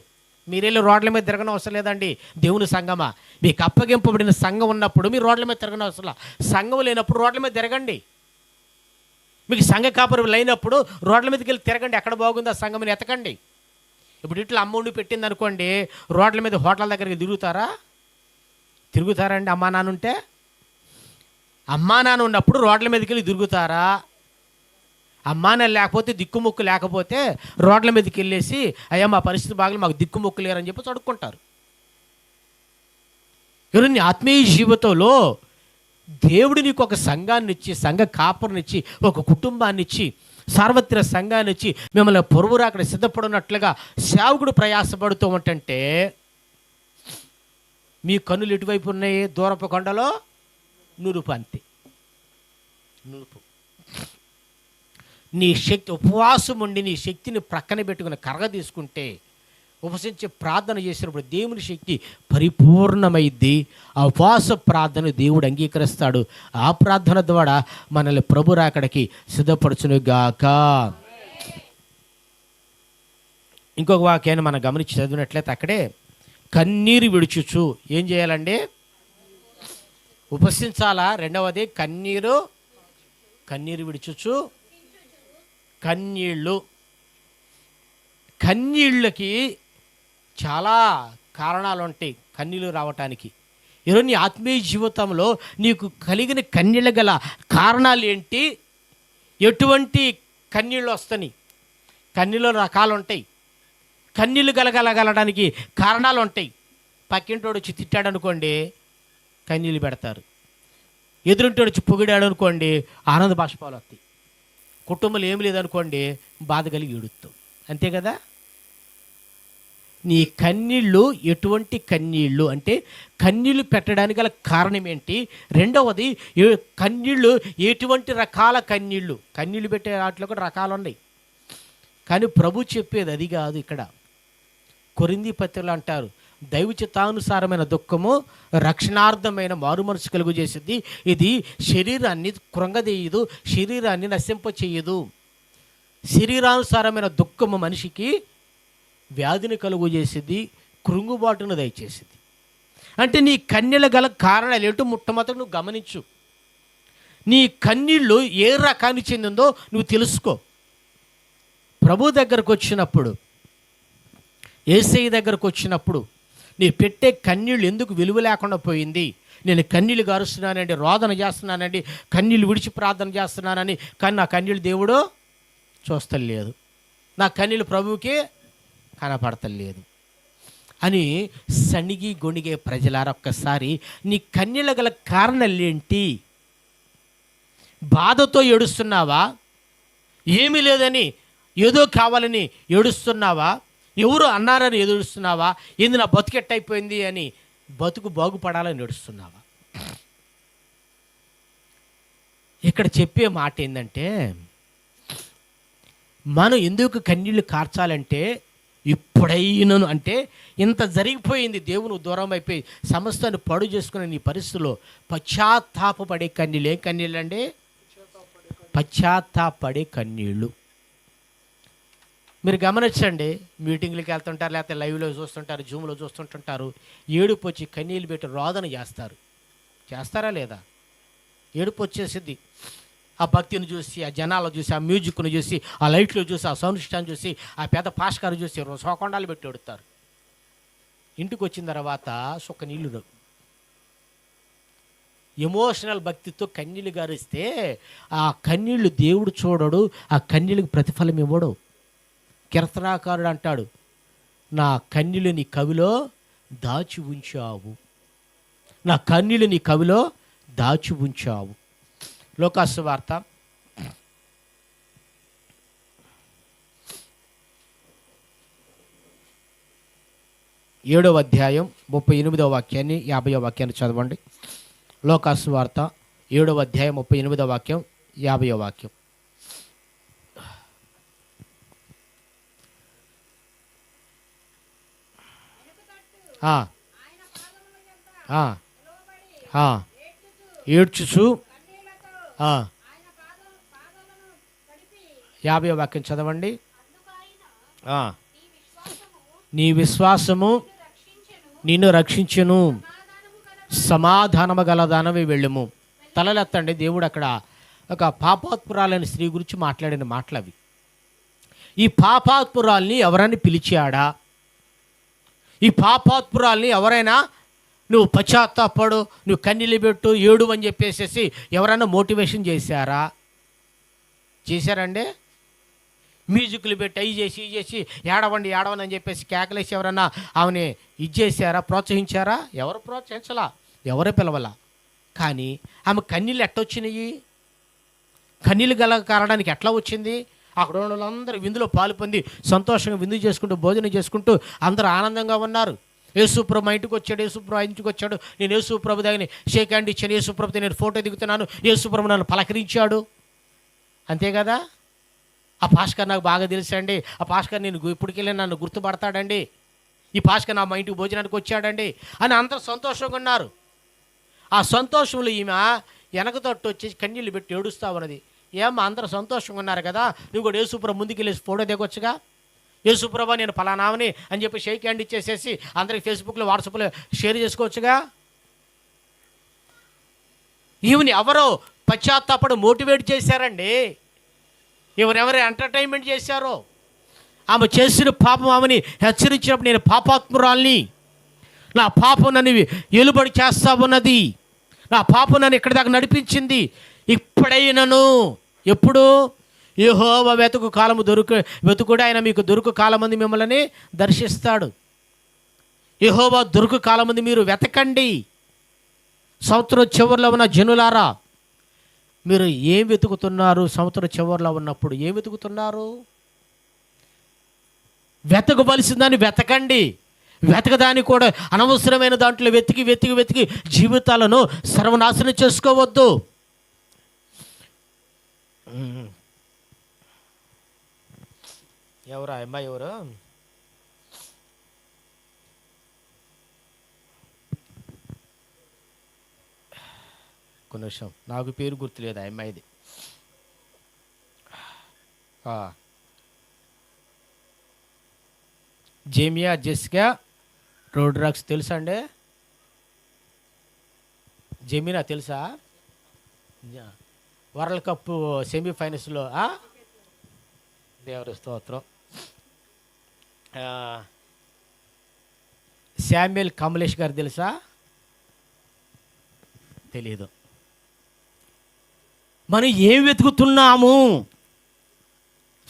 మీరెళ్ళి రోడ్ల మీద తిరగని అవసరం లేదండి. దేవుని సంఘమా, మీకు అప్పగింపబడిన సంఘం ఉన్నప్పుడు మీరు రోడ్ల మీద తిరగని అవసరం. సంఘం లేనప్పుడు రోడ్ల మీద తిరగండి. మీకు సంఘ కాపురం లేనప్పుడు రోడ్ల మీదకి వెళ్ళి తిరగండి. ఎక్కడ బాగుందో ఆ సంఘం ఎతకండి. ఇప్పుడు ఇట్లా అమ్మఒడి పెట్టింది అనుకోండి, రోడ్ల మీద హోటల్ దగ్గరికి తిరుగుతారా అండి? అమ్మా నాన్న ఉంటే, అమ్మా నాన్న ఉన్నప్పుడు రోడ్ల మీదకి వెళ్ళి తిరుగుతారా? అమ్మా నాన్న లేకపోతే, దిక్కుముక్కు లేకపోతే రోడ్ల మీదకి వెళ్ళేసి అయ్యా మా పరిస్థితి బాగా మాకు దిక్కుముక్కు లేరని చెప్పి చదువుకుంటారు. ఎవరు ఆత్మీయ జీవితంలో దేవుడు నీకు ఒక సంఘాన్ని ఇచ్చి, సంఘ కాపురనిచ్చి, ఒక కుటుంబాన్ని ఇచ్చి, సార్వత్రిక సంఘాన్ని ఇచ్చి మిమ్మల్ని పొరుగురా అక్కడ సిద్ధపడినట్లుగా సేవకుడు ప్రయాసపడుతూ ఉంటుంటే మీ కన్నులు ఎటువైపు ఉన్నాయి? దూరపు కొండలో నురుపు, అంతే నురుపు. నీ శక్తి ఉపవాసం ఉండి నీ శక్తిని ప్రక్కన పెట్టుకుని కరగ తీసుకుంటే, ఉపసించి ప్రార్థన చేసినప్పుడు దేవుని శక్తి పరిపూర్ణమైద్ది. ఆ ఉపవాస ప్రార్థన దేవుడు అంగీకరిస్తాడు. ఆ ప్రార్థన ద్వారా మనల్ని ప్రభు రాకడికి సిద్ధపరచునుగాక. ఇంకొక వాక్యాన్ని మనం గమనించి చదివినట్లయితే అక్కడే కన్నీరు విడుచుచు ఏం చేయాలండి? ఉపసించాలా? రెండవది కన్నీరు విడుచుచు, కన్నీళ్ళకి చాలా కారణాలు ఉంటాయి కన్నీళ్ళు రావటానికి. ఈరోజు నీ ఆత్మీయ జీవితంలో నీకు కలిగిన కన్నీళ్ళ గల కారణాలు ఏంటి? ఎటువంటి కన్నీళ్ళు వస్తాయి? కన్నీళ్ళు రకాలు ఉంటాయి. కన్నీళ్ళు గలగలగలడానికి కారణాలు ఉంటాయి. పక్కింటోడు వచ్చి తిట్టాడు అనుకోండి, కన్నీళ్ళు పెడతారు. ఎదురింటోడు వచ్చి పొగిడాడు అనుకోండి, ఆనంద బాష్పాలు వస్తాయి. కుటుంబంలో ఏమి లేదనుకోండి, బాధ కలిగి ఏడుస్తాం. అంతే కదా? నీ కన్నీళ్ళు ఎటువంటి కన్నీళ్ళు అంటే కన్నీళ్ళు పెట్టడానికి గల కారణం ఏంటి? రెండవది కన్నీళ్ళు ఎటువంటి రకాల కన్నీళ్ళు పెట్టే వాటిలో కూడా రకాలు ఉన్నాయి. కానీ ప్రభు చెప్పేది అది కాదు. ఇక్కడ కొరింథీ పత్రికలో అంటారు, దైవ చిత్తానుసారమైన దుఃఖము రక్షణార్థమైన మారు మనసు కలుగు చేసేది. ఇది శరీరాన్ని కృంగదీయదు, శరీరాన్ని నశింపచేయదు. శరీరానుసారమైన దుఃఖము మనిషికి వ్యాధిని కలుగు చేసేది, కృంగుబాటును దయచేసింది. అంటే నీ కన్నీళ్ళ గల కారణాలు ఏంటో మొట్టమొదటి నువ్వు గమనించు. నీ కన్నీళ్ళు ఏ రకానికి చెందిందో నువ్వు తెలుసుకో. ప్రభు దగ్గరకు వచ్చినప్పుడు, యేసయ్య దగ్గరకు వచ్చినప్పుడు నీ పెట్టే కన్నీళ్ళు ఎందుకు విలువ లేకుండా పోయింది? నేను కన్నీళ్ళు గారుస్తున్నానండి, రోదన చేస్తున్నానండి, కన్నీళ్ళు విడిచి ప్రార్థన చేస్తున్నానని, కానీ నా కన్నీళ్ళు దేవుడు చూస్తలేదు, నా కన్నీళ్ళు ప్రభువుకి కనపడతలేదు అని సణిగి గొణిగే ప్రజలారా, ఒక్కసారి నీ కన్నీళ్ళ గల కారణాలు ఏంటి? బాధతో ఏడుస్తున్నావా? ఏమీ లేదని ఏదో కావాలని ఏడుస్తున్నావా? ఎవరు అన్నారని ఏడుస్తున్నావా? ఏంది నా బతుకెట్టయిపోయింది అని బతుకు బాగుపడాలని ఏడుస్తున్నావా? ఇక్కడ చెప్పే మాట ఏంటంటే, మనం ఎందుకు కన్నీళ్ళు కార్చాలంటే, ఇప్పుడైనను అంటే ఇంత జరిగిపోయింది, దేవుని దూరం అయిపోయి సమస్తాన్ని పాడు చేసుకునే నీ పరిస్థితుల్లో పశ్చాత్తాపపడే కన్నీళ్ళు. ఏం కన్నీళ్ళు అండి? పశ్చాత్తాపడే కన్నీళ్ళు. మీరు గమనించండి, మీటింగ్లకి వెళ్తుంటారు, లేకపోతే లైవ్లో చూస్తుంటారు, జూమ్లో చూస్తుంటుంటారు, ఏడుపు వచ్చి కన్నీళ్ళు పెట్టి రోదన చేస్తారా లేదా? ఏడుపు వచ్చేసిద్ది. ఆ భక్తిని చూసి, ఆ జనాలు చూసి, ఆ మ్యూజిక్ను చూసి, ఆ లైట్లు చూసి, ఆ సౌండ్ సిస్టమ్ చూసి, ఆ పెద్ద పాస్కారు చూసి సోకొండాలు పెట్టి ఏడుతారు. ఇంటికి వచ్చిన తర్వాత సుక్క నీళ్ళు ఎమోషనల్ భక్తితో కన్నీళ్ళు గారిస్తే ఆ కన్నీళ్ళు దేవుడు చూడడు, ఆ కన్నీళ్ళకి ప్రతిఫలం ఇవ్వడు. కీర్తనాకారుడు అంటాడు, నా కన్నీళ్ళు నీ కవిలో దాచి ఉంచావు, నా కన్నీళ్ళు నీ కవిలో దాచి ఉంచావు. లోకాసు వార్త 7వ అధ్యాయం 38వ వాక్యాన్ని 50వ వాక్యాన్ని చదవండి. లోకాసు వార్త 7వ అధ్యాయం 38వ వాక్యం 50వ వాక్యం. ఏడ్చుచు 50వ వాక్యం చదవండి. నీ విశ్వాసము నిన్ను రక్షించును, సమాధానము గల దానవి వెళ్ళుము. తలలెత్తండి. దేవుడు అక్కడ ఒక పాపాత్పురాలైన స్త్రీ గురించి మాట్లాడిన మాటలు అవి. ఈ పాపాత్పురాల్ని ఎవరైనా పిలిచాడా? ఈ పాపాత్పురాల్ని ఎవరైనా నువ్వు పశ్చాత్తాపడు, నువ్వు కన్నీళ్ళు పెట్టు, ఏడు అని చెప్పేసి ఎవరైనా మోటివేషన్ చేశారా? చేశారండి? మ్యూజిక్లు పెట్టి అవి చేసి ఇది చేసి ఏడవండి ఏడవని అని చెప్పేసి కేకలేసి ఎవరన్నా ఆమెని ఇది చేశారా? ప్రోత్సహించారా? ఎవరు ప్రోత్సహించలా, ఎవరే పిలవలా. కానీ ఆమె కన్నీళ్ళు ఎట్టొచ్చినాయి? కన్నీళ్ళు గల కారణానికి ఎట్లా వచ్చింది? అక్కడ ఉన్న వాళ్ళందరూ విందులో పాలు పొంది సంతోషంగా విందు చేసుకుంటూ భోజనం చేసుకుంటూ అందరూ ఆనందంగా ఉన్నారు. యేసుప్రభు మా ఇంటికి వచ్చాడు, యేసుప్రభు ఆ ఇంటికి వచ్చాడు, నేను యేసుప్రభు దగ్గర షేక్ హ్యాండ్ ఇచ్చాను, యేసుప్రభుతో నేను ఫోటో దిగుతున్నాను, యేసుప్రభు నన్ను పలకరించాడు. అంతే కదా? ఆ పాస్కర్ నాకు బాగా తెలుసండి, ఆ పాస్కర్ నేను ఇప్పటికెళ్ళి నన్ను గుర్తుపడతాడండి, ఈ పాస్కర్ నా మా ఇంటికి భోజనానికి వచ్చాడండి అని అందరూ సంతోషంగా ఉన్నారు. ఆ సంతోషంలో ఈమె వెనక తట్టు వచ్చేసి కన్నీళ్ళు పెట్టి ఏడుస్తూ ఉన్నది. ఏమ్మా అందరూ సంతోషంగా ఉన్నారు కదా, నువ్వు కూడా యేసుప్రభు ముందుకు వెళ్ళేసి ఫోటో దిగొచ్చుగా, యేసుప్రభు నేను ఫలానామని అని చెప్పి షేక్ హ్యాండ్ ఇచ్చేసేసి అందరికి ఫేస్బుక్లో వాట్సాప్లో షేర్ చేసుకోవచ్చుగా. ఈమెని ఎవరో పశ్చాత్తాపడు మోటివేట్ చేశారండి, ఎవరెవరు ఎంటర్టైన్మెంట్ చేశారో. ఆమె చేసిన పాపం ఆమెని హెచ్చరించినప్పుడు నేను పాపాత్మురాల్ని, నా పాపం నన్ను ఎలుబడి చేస్తా ఉన్నది, నా పాపం నన్ను ఇక్కడి దాకా నడిపించింది. ఇప్పుడైనను ఎప్పుడు యెహోవా వెతుకు కాలము వెతుకుడు, ఆయన మీకు దొరుకు కాలమంది మిమ్మల్ని దర్శిస్తాడు. యెహోవా దొరుకు కాలమంది మీరు వెతకండి. సంవత్సరం చివరిలో ఉన్న జనులారా, మీరు ఏం వెతుకుతున్నారు? సంవత్సరం చివరిలో ఉన్నప్పుడు ఏం వెతుకుతున్నారు? వెతకవలసిందని వెతకండి. వెతకదాన్ని కూడా అనవసరమైన దాంట్లో వెతికి వెతికి వెతికి జీవితాలను సర్వనాశనం చేసుకోవద్దు. ఎవరా అమ్మాయి? ఎవరు? కొన్ని విషయం నాకు పేరు గుర్తులేదు ఆ అమ్మాయిది. జేమియా జెసికా రోడ్రాక్స్ తెలుసా అండి? జెమినా తెలుసా? వరల్డ్ కప్ సెమీఫైనల్స్లో దేవుడి స్తోత్రం. శామ్యుయల్ కమలేష్ గారు తెలుసా? తెలీదు. మనం ఏం వెతుకుతున్నాము?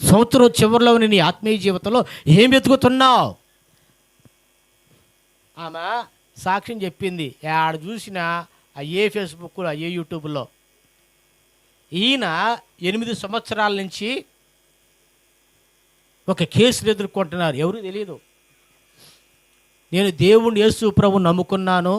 సంవత్సరం చివరిలో నీ ఆత్మీయ జీవితంలో ఏం వెతుకుతున్నావు? ఆమె సాక్ష్యం చెప్పింది. ఆడ చూసిన అయ్యే ఫేస్బుక్లో అయ్యే యూట్యూబ్లో. ఈయన 8 సంవత్సరాల నుంచి ఒక కేసులు ఎదుర్కొంటున్నారు. ఎవరు తెలియదు. నేను దేవుణ్ణి యేసు ప్రభువుని నమ్ముకున్నాను,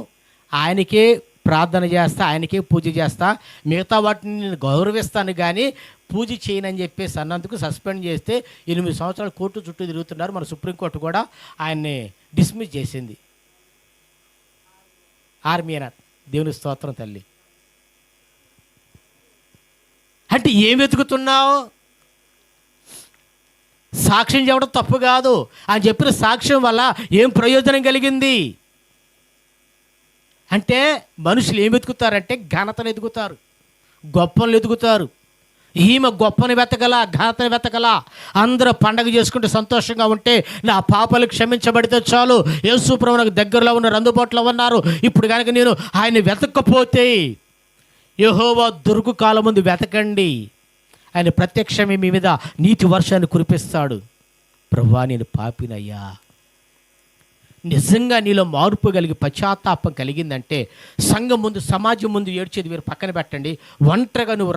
ఆయనకే ప్రార్థన చేస్తా, ఆయనకే పూజ చేస్తా, మిగతా వాటిని నేను గౌరవిస్తాను కానీ పూజ చేయనని చెప్పేసి అన్నందుకు సస్పెండ్ చేస్తే 8 సంవత్సరాలు కోర్టు చుట్టూ తిరుగుతున్నారు. మన సుప్రీంకోర్టు కూడా ఆయన్ని డిస్మిస్ చేసింది. ఆర్మీనా దేవుని స్తోత్రం తల్లి. అంటే ఏం వెతుకుతున్నావు? సాక్ష్యం చెప్పడం తప్పు కాదు. ఆయన చెప్పిన సాక్ష్యం వల్ల ఏం ప్రయోజనం కలిగింది అంటే, మనుషులు ఏం వెతుకుతారంటే ఘనతను ఎదుగుతారు, గొప్పలు ఎదుగుతారు. ఈమె గొప్పని వెతకలా, ఘనతని వెతకలా. అందరూ పండగ చేసుకుంటే సంతోషంగా ఉంటే నా పాపాలు క్షమించబడితే చాలు, యేసు ప్రభువు నాకు దగ్గరలో ఉన్నారు, అందుబాటులో ఉన్నారు. ఇప్పుడు కనుక నేను ఆయన వెతకపోతే, యెహోవా దొరుకు కాలం ముందు వెతకండి, ఆయన ప్రత్యక్షమే మీ మీద నీతి వర్షాన్ని కురిపిస్తాడు. ప్రభువా నేను పాపినయ్యా, నిజంగా నీలో మార్పు కలిగి పశ్చాత్తాపం కలిగిందంటే సంఘం ముందు, సమాజం ముందు ఏడ్చేది మీరు పక్కన పెట్టండి. ఒంటరిగా నువ్వు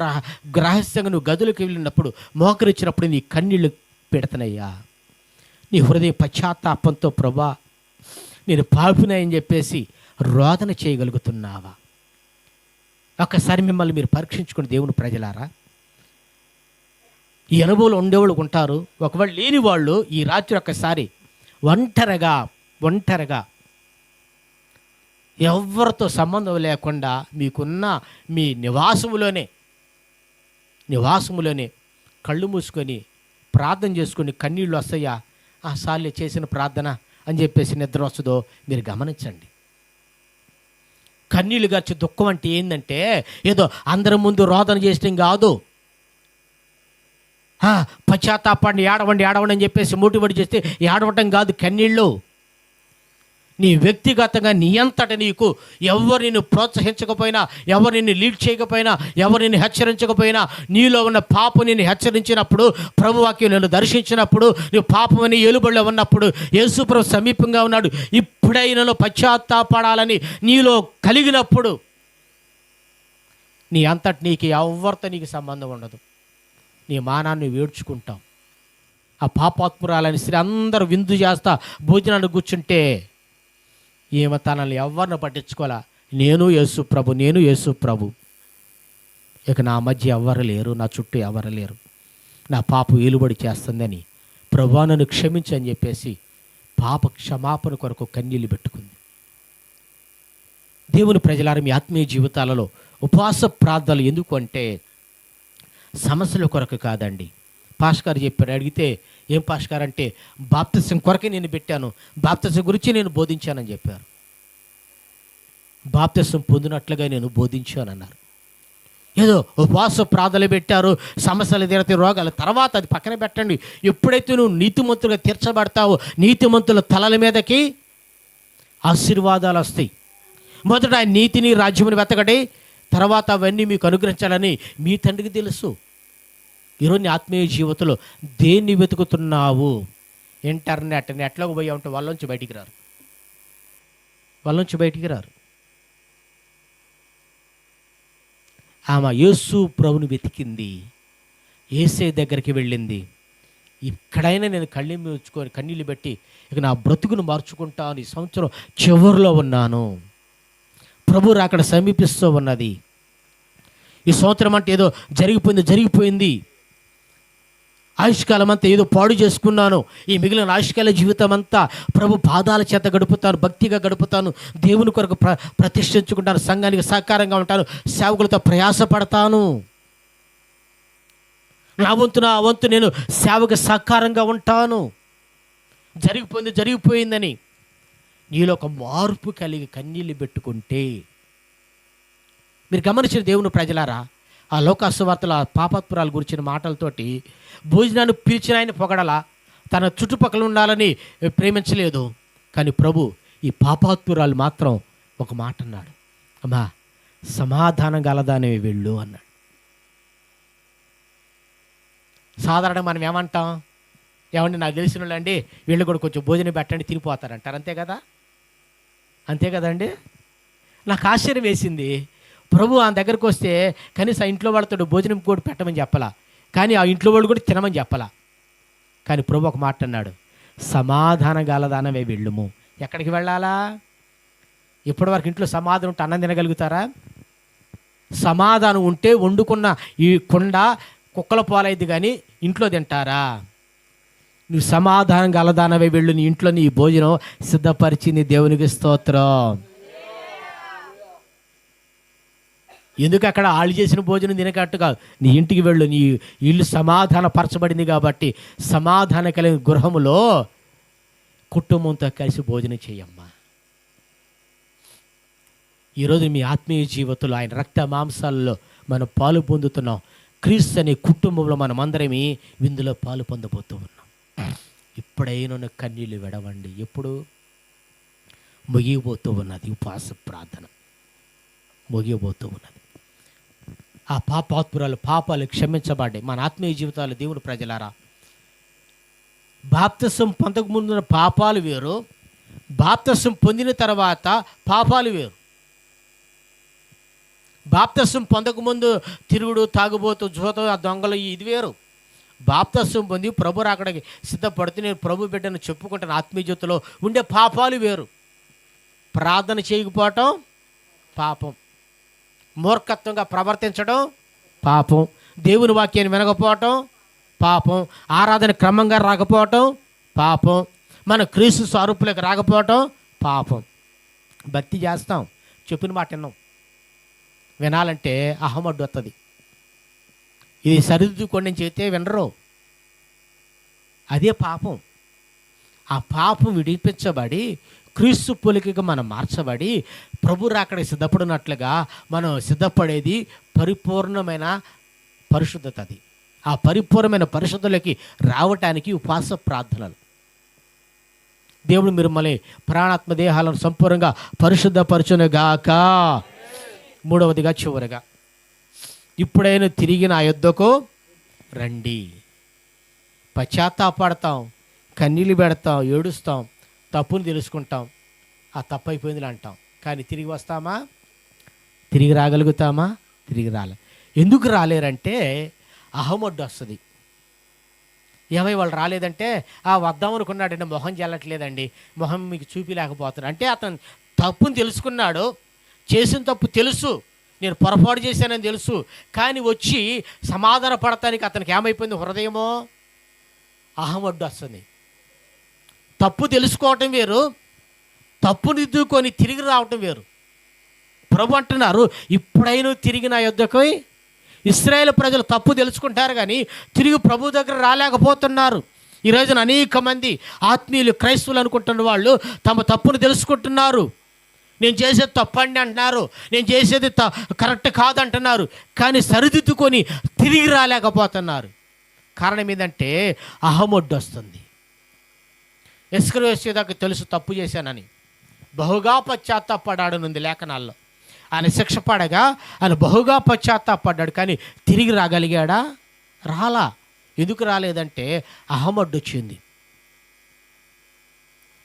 రహస్యంగా నువ్వు గదులకు వెళ్ళినప్పుడు, మోకరిచ్చినప్పుడు నీ కన్నీళ్ళు పెడతానయ్యా. నీ హృదయం పశ్చాత్తాపంతో ప్రభువా నేను పాపినని చెప్పేసి రోదన చేయగలుగుతున్నావా? ఒక్కసారి మిమ్మల్ని మీరు పరీక్షించుకుని దేవుని ప్రజలారా. ఈ అనుభవంలో ఉండేవాళ్ళు ఉంటారు, ఒకవేళ లేని వాళ్ళు ఈ రాత్రి ఒక్కసారి ఒంటరిగా ఎవరితో సంబంధం లేకుండా మీకున్న మీ నివాసములోనే కళ్ళు మూసుకొని ప్రార్థన చేసుకొని కన్నీళ్ళు వస్తాయా? ఆ సార్లు చేసిన ప్రార్థన, అని చెప్పేసి నిద్ర వస్తుందో మీరు గమనించండి. కన్నీళ్ళు గార్చి దుఃఖం అంటే ఏంటంటే ఏదో అందరి ముందు రోదన చేసడం కాదు. పశ్చాత్తాపండి, ఏడవండి ఏడవండి అని చెప్పేసి మోటివేట్ చేస్తే ఏడవటం కాదు కన్నీళ్ళు. నీ వ్యక్తిగతంగా నీ అంతట నీకు ఎవరు నిన్ను ప్రోత్సహించకపోయినా, ఎవరు నిన్ను లీడ్ చేయకపోయినా, ఎవరు నిన్ను హెచ్చరించకపోయినా, నీలో ఉన్న పాపం నిన్ను హెచ్చరించినప్పుడు, ప్రభువాక్యం నిన్ను దర్శించినప్పుడు, నువ్వు పాపమని ఏలుబడిలో ఉన్నప్పుడు, యేసు ప్రభు సమీపంగా ఉన్నాడు, ఇప్పుడైనా పశ్చాత్తాపడాలని నీలో కలిగినప్పుడు నీ అంతటి నీకు ఎవరితో నీకు సంబంధం ఉండదు. నీ మానాన్ని వేడ్చుకుంటాం. ఆ పాపాత్మురాలని స్త్రీ అందరూ విందు చేస్తా భోజనాన్ని కూర్చుంటే ఈమె తనని ఎవరిని పట్టించుకోవాలా, నేను యేసు ప్రభు, నేను యేసు ప్రభు, ఇక నా మధ్య ఎవరు లేరు, నా చుట్టూ ఎవరు లేరు, నా పాప ఏలుబడి చేస్తుందని ప్రభువా నన్ను క్షమించు అని చెప్పేసి పాప క్షమాపణ కొరకు కన్నీళ్ళు పెట్టుకుంది. దేవుని ప్రజలారా, మీ ఆత్మీయ జీవితాలలో ఉపవాస ప్రార్థనలు ఎందుకు అంటే సమస్యల కొరకు కాదండి. పాస్టర్ చెప్పారు, అడిగితే ఏం పాస్టర్ అంటే బాప్తిసం కొరకే నేను పెట్టాను, బాప్తిసం గురించి నేను బోధించానని చెప్పారు. బాప్తిసం పొందినట్లుగా నేను బోధించానన్నారు. ఏదో ఉపవాస ప్రార్థనలు పెట్టారు, సమస్యలు తీరతే రోగాలు, తర్వాత అది పక్కన పెట్టండి. ఎప్పుడైతే నువ్వు నీతిమంతులుగా తీర్చబడతావో నీతిమంతుల తలల మీదకి ఆశీర్వాదాలు వస్తాయి. మొదట ఆయన నీతిని రాజ్యముని వెతకడి, తర్వాత అవన్నీ మీకు అనుగ్రహించాలని మీ తండ్రికి తెలుసు. ఈరోజు నీ ఆత్మీయ జీవితంలో దేన్ని వెతుకుతున్నావు? నెట్లోకి పోయి ఉంటే వాళ్ళలోంచి బయటికి రారు. ఆమె యేసు ప్రభుని వెతికింది, యేసే దగ్గరికి వెళ్ళింది. ఇక్కడైనా నేను కన్నీళ్ళు పెట్టి ఇక నా బ్రతుకును మార్చుకుంటాను, ఈ సంవత్సరం చివరిలో ఉన్నాను, ప్రభు అక్కడ సమీపిస్తూ ఉన్నది, ఈ సంవత్సరం అంటే ఏదో జరిగిపోయింది, ఆయుష్కాలం అంతా ఏదో పాడు చేసుకున్నాను, ఈ మిగిలిన ఆయుష్కాల జీవితం అంతా ప్రభు పాదాల చేత గడుపుతాను, భక్తిగా గడుపుతాను, దేవుని కొరకు ప్రతిష్ఠించుకుంటాను, సంఘానికి సహకారంగా ఉంటాను, సేవకులతో ప్రయాసపడతాను, నా వంతు నేను సేవకు సహకారంగా ఉంటాను, జరిగిపోయిందని నీలో ఒక మార్పు కలిగి కన్నీళ్ళు పెట్టుకుంటే, మీరు గమనించిన దేవుని ప్రజలారా, ఆ లోకాసువార్తల పాపాత్పురాల గురించిన మాటలతోటి భోజనాన్ని పిలిచిన ఆయన పొగడలా, తన చుట్టుపక్కల ఉండాలని ప్రేమించలేదు. కానీ ప్రభు ఈ పాపాత్పురాలు మాత్రం ఒక మాట అన్నాడు, అమ్మా సమాధానం గలదానే వెళ్ళు అన్నాడు. సాధారణంగా మనం ఏమంటాం, ఏమండి నాకు తెలిసిన వాళ్ళండి వీళ్ళు కూడా కొంచెం భోజనం పెట్టండి తినిపోతారంటారు, అంతే కదండి. నాకు ఆశ్చర్యం వేసింది, ప్రభు ఆ దగ్గరకు వస్తే కనీసం ఆ ఇంట్లో వాళ్ళతో భోజనం కూడా పెట్టమని చెప్పాలా, కానీ ఆ ఇంట్లో వాళ్ళు కూడా తినమని చెప్పాలా. కానీ ప్రభు ఒక మాట అన్నాడు, సమాధానం గలదానమే వెళ్ళుము. ఎక్కడికి వెళ్ళాలా? ఇప్పటివరకు ఇంట్లో సమాధానం ఉంటే అన్నం తినగలుగుతారా? సమాధానం ఉంటే వండుకున్న ఈ కుండ కుక్కల పాలైద్ది కానీ ఇంట్లో తింటారా? నువ్వు సమాధానం గలదానవే వెళ్ళు, నీ ఇంట్లో నీ భోజనం సిద్ధపరిచింది, దేవునికి స్తోత్రం. ఎందుకు అక్కడ వాళ్ళు చేసిన భోజనం తినకట్టు కాదు, నీ ఇంటికి వెళ్ళు, నీ ఇల్లు సమాధానపరచబడింది కాబట్టి సమాధాన కలిగిన గృహములో కుటుంబంతో కలిసి భోజనం చేయమ్మా. ఈరోజు మీ ఆత్మీయ జీవితంలో ఆయన రక్త మాంసాలలో మనం పాలు పొందుతున్నాం. క్రీస్తు అనే కుటుంబంలో మనం అందరమీ విందులో పాలు పొందబోతూ ఉన్నాం. ఇప్పుడైనా కన్నీళ్ళు విడవండి. ఎప్పుడు ముగిపోతూ ఉన్నది ఉపవాస ప్రార్థన, ముగిపోతూ ఉన్నది. ఆ పాపాలు క్షమించబడ్డాయి. మన ఆత్మీయ జీవితాలు దేవుని ప్రజలారా, బాప్తిసం పొందకముందున్న పాపాలు వేరు, బాప్తిసం పొందిన తర్వాత పాపాలు వేరు. బాప్తిసం పొందకముందు తిరుగుడు, తాగుబోతు, జూతం, ఆ దొంగలు, ఇది వేరు. బాప్తిసం పొంది ప్రభు రాకడానికి సిద్ధపడితే నేను ప్రభు బిడ్డను చెప్పుకుంటాను, ఆత్మీయ జీవితంలో ఉండే పాపాలు వేరు. ప్రార్థన చేయకపోవటం పాపం, మూర్ఖత్వంగా ప్రవర్తించడం పాపం, దేవుని వాక్యాన్ని వినకపోవటం పాపం, ఆరాధన క్రమంగా రాకపోవటం పాపం, మన క్రీస్తు స్వరూపులకు రాకపోవటం పాపం. భక్తి చేస్తాం, చెప్పిన మాట విన్నాం, వినాలంటే అహమడ్డు వస్తుంది. ఇది సరిదిద్దుకోండి అని చెప్తే వినరు, అదే పాపం. ఆ పాపం విడిపించబడి క్రీస్తు పోలికగా మనం మార్చబడి ప్రభు రాకడ సిద్ధపడినట్లుగా మనం సిద్ధపడేది పరిపూర్ణమైన పరిశుద్ధత. అది ఆ పరిపూర్ణమైన పరిశుద్ధులకి రావటానికి ఉపవాస ప్రార్థనలు. దేవుడు మిమ్మల్ని ప్రాణాత్మ దేహాలను సంపూర్ణంగా పరిశుద్ధపరచునుగాక. మూడవదిగా చివరిగా, ఇప్పుడైనా తిరిగి నా యొద్దకు రండి. పశ్చాత్తాపడతాం, కన్నీళ్ళు పెడతాం, ఏడుస్తాం, తప్పుని తెలుసుకుంటాం, ఆ తప్పు అయిపోయింది అంటాం. కానీ తిరిగి వస్తామా? తిరిగి రాగలుగుతామా? తిరిగి ఎందుకు రాలేరంటే అహమొడ్డు వస్తుంది. వాళ్ళు రాలేదంటే వద్దాం అనుకున్నాడండి, మొహం చెల్లట్లేదండి, మొహం మీకు చూపిలేకపోతున్నాడు అంటే అతను తప్పుని తెలుసుకున్నాడు, చేసిన తప్పు తెలుసు, నేను పొరపాటు చేశానని తెలుసు. కానీ వచ్చి సమాధాన పడటానికి అతనికి ఏమైపోయింది? హృదయమో అహమొడ్డు వస్తుంది. తప్పు తెలుసుకోవటం వేరు, తప్పు దిద్దుకొని తిరిగి రావటం వేరు. ప్రభు అంటున్నారు, ఇప్పుడైనా తిరిగి నా యొద్దకు. ఇశ్రాయేలు ప్రజలు తప్పు తెలుసుకుంటారు కానీ తిరిగి ప్రభు దగ్గర రాలేకపోతున్నారు. ఈ రోజున అనేక మంది ఆత్మీయులు, క్రైస్తవులు అనుకుంటున్న వాళ్ళు తమ తప్పును తెలుసుకుంటున్నారు. నేను చేసేది తప్పండి అంటున్నారు, నేను చేసేది కరెక్ట్ కాదంటున్నారు, కానీ సరిదిద్దుకొని తిరిగి రాలేకపోతున్నారు. కారణం ఏంటంటే అహమొడ్డు వస్తుంది. ఇస్కరియోతు తెలుసు తప్పు చేశానని, బహుగా పశ్చాత్తాపడ్డాడనుంది లేఖనాల్లో. ఆయన శిక్ష పడగా ఆయన బహుగా పశ్చాత్తాపడ్డాడు, కానీ తిరిగి రాగలిగాడా? రాలా. ఎందుకు రాలేదంటే అహమొడ్డు వచ్చింది.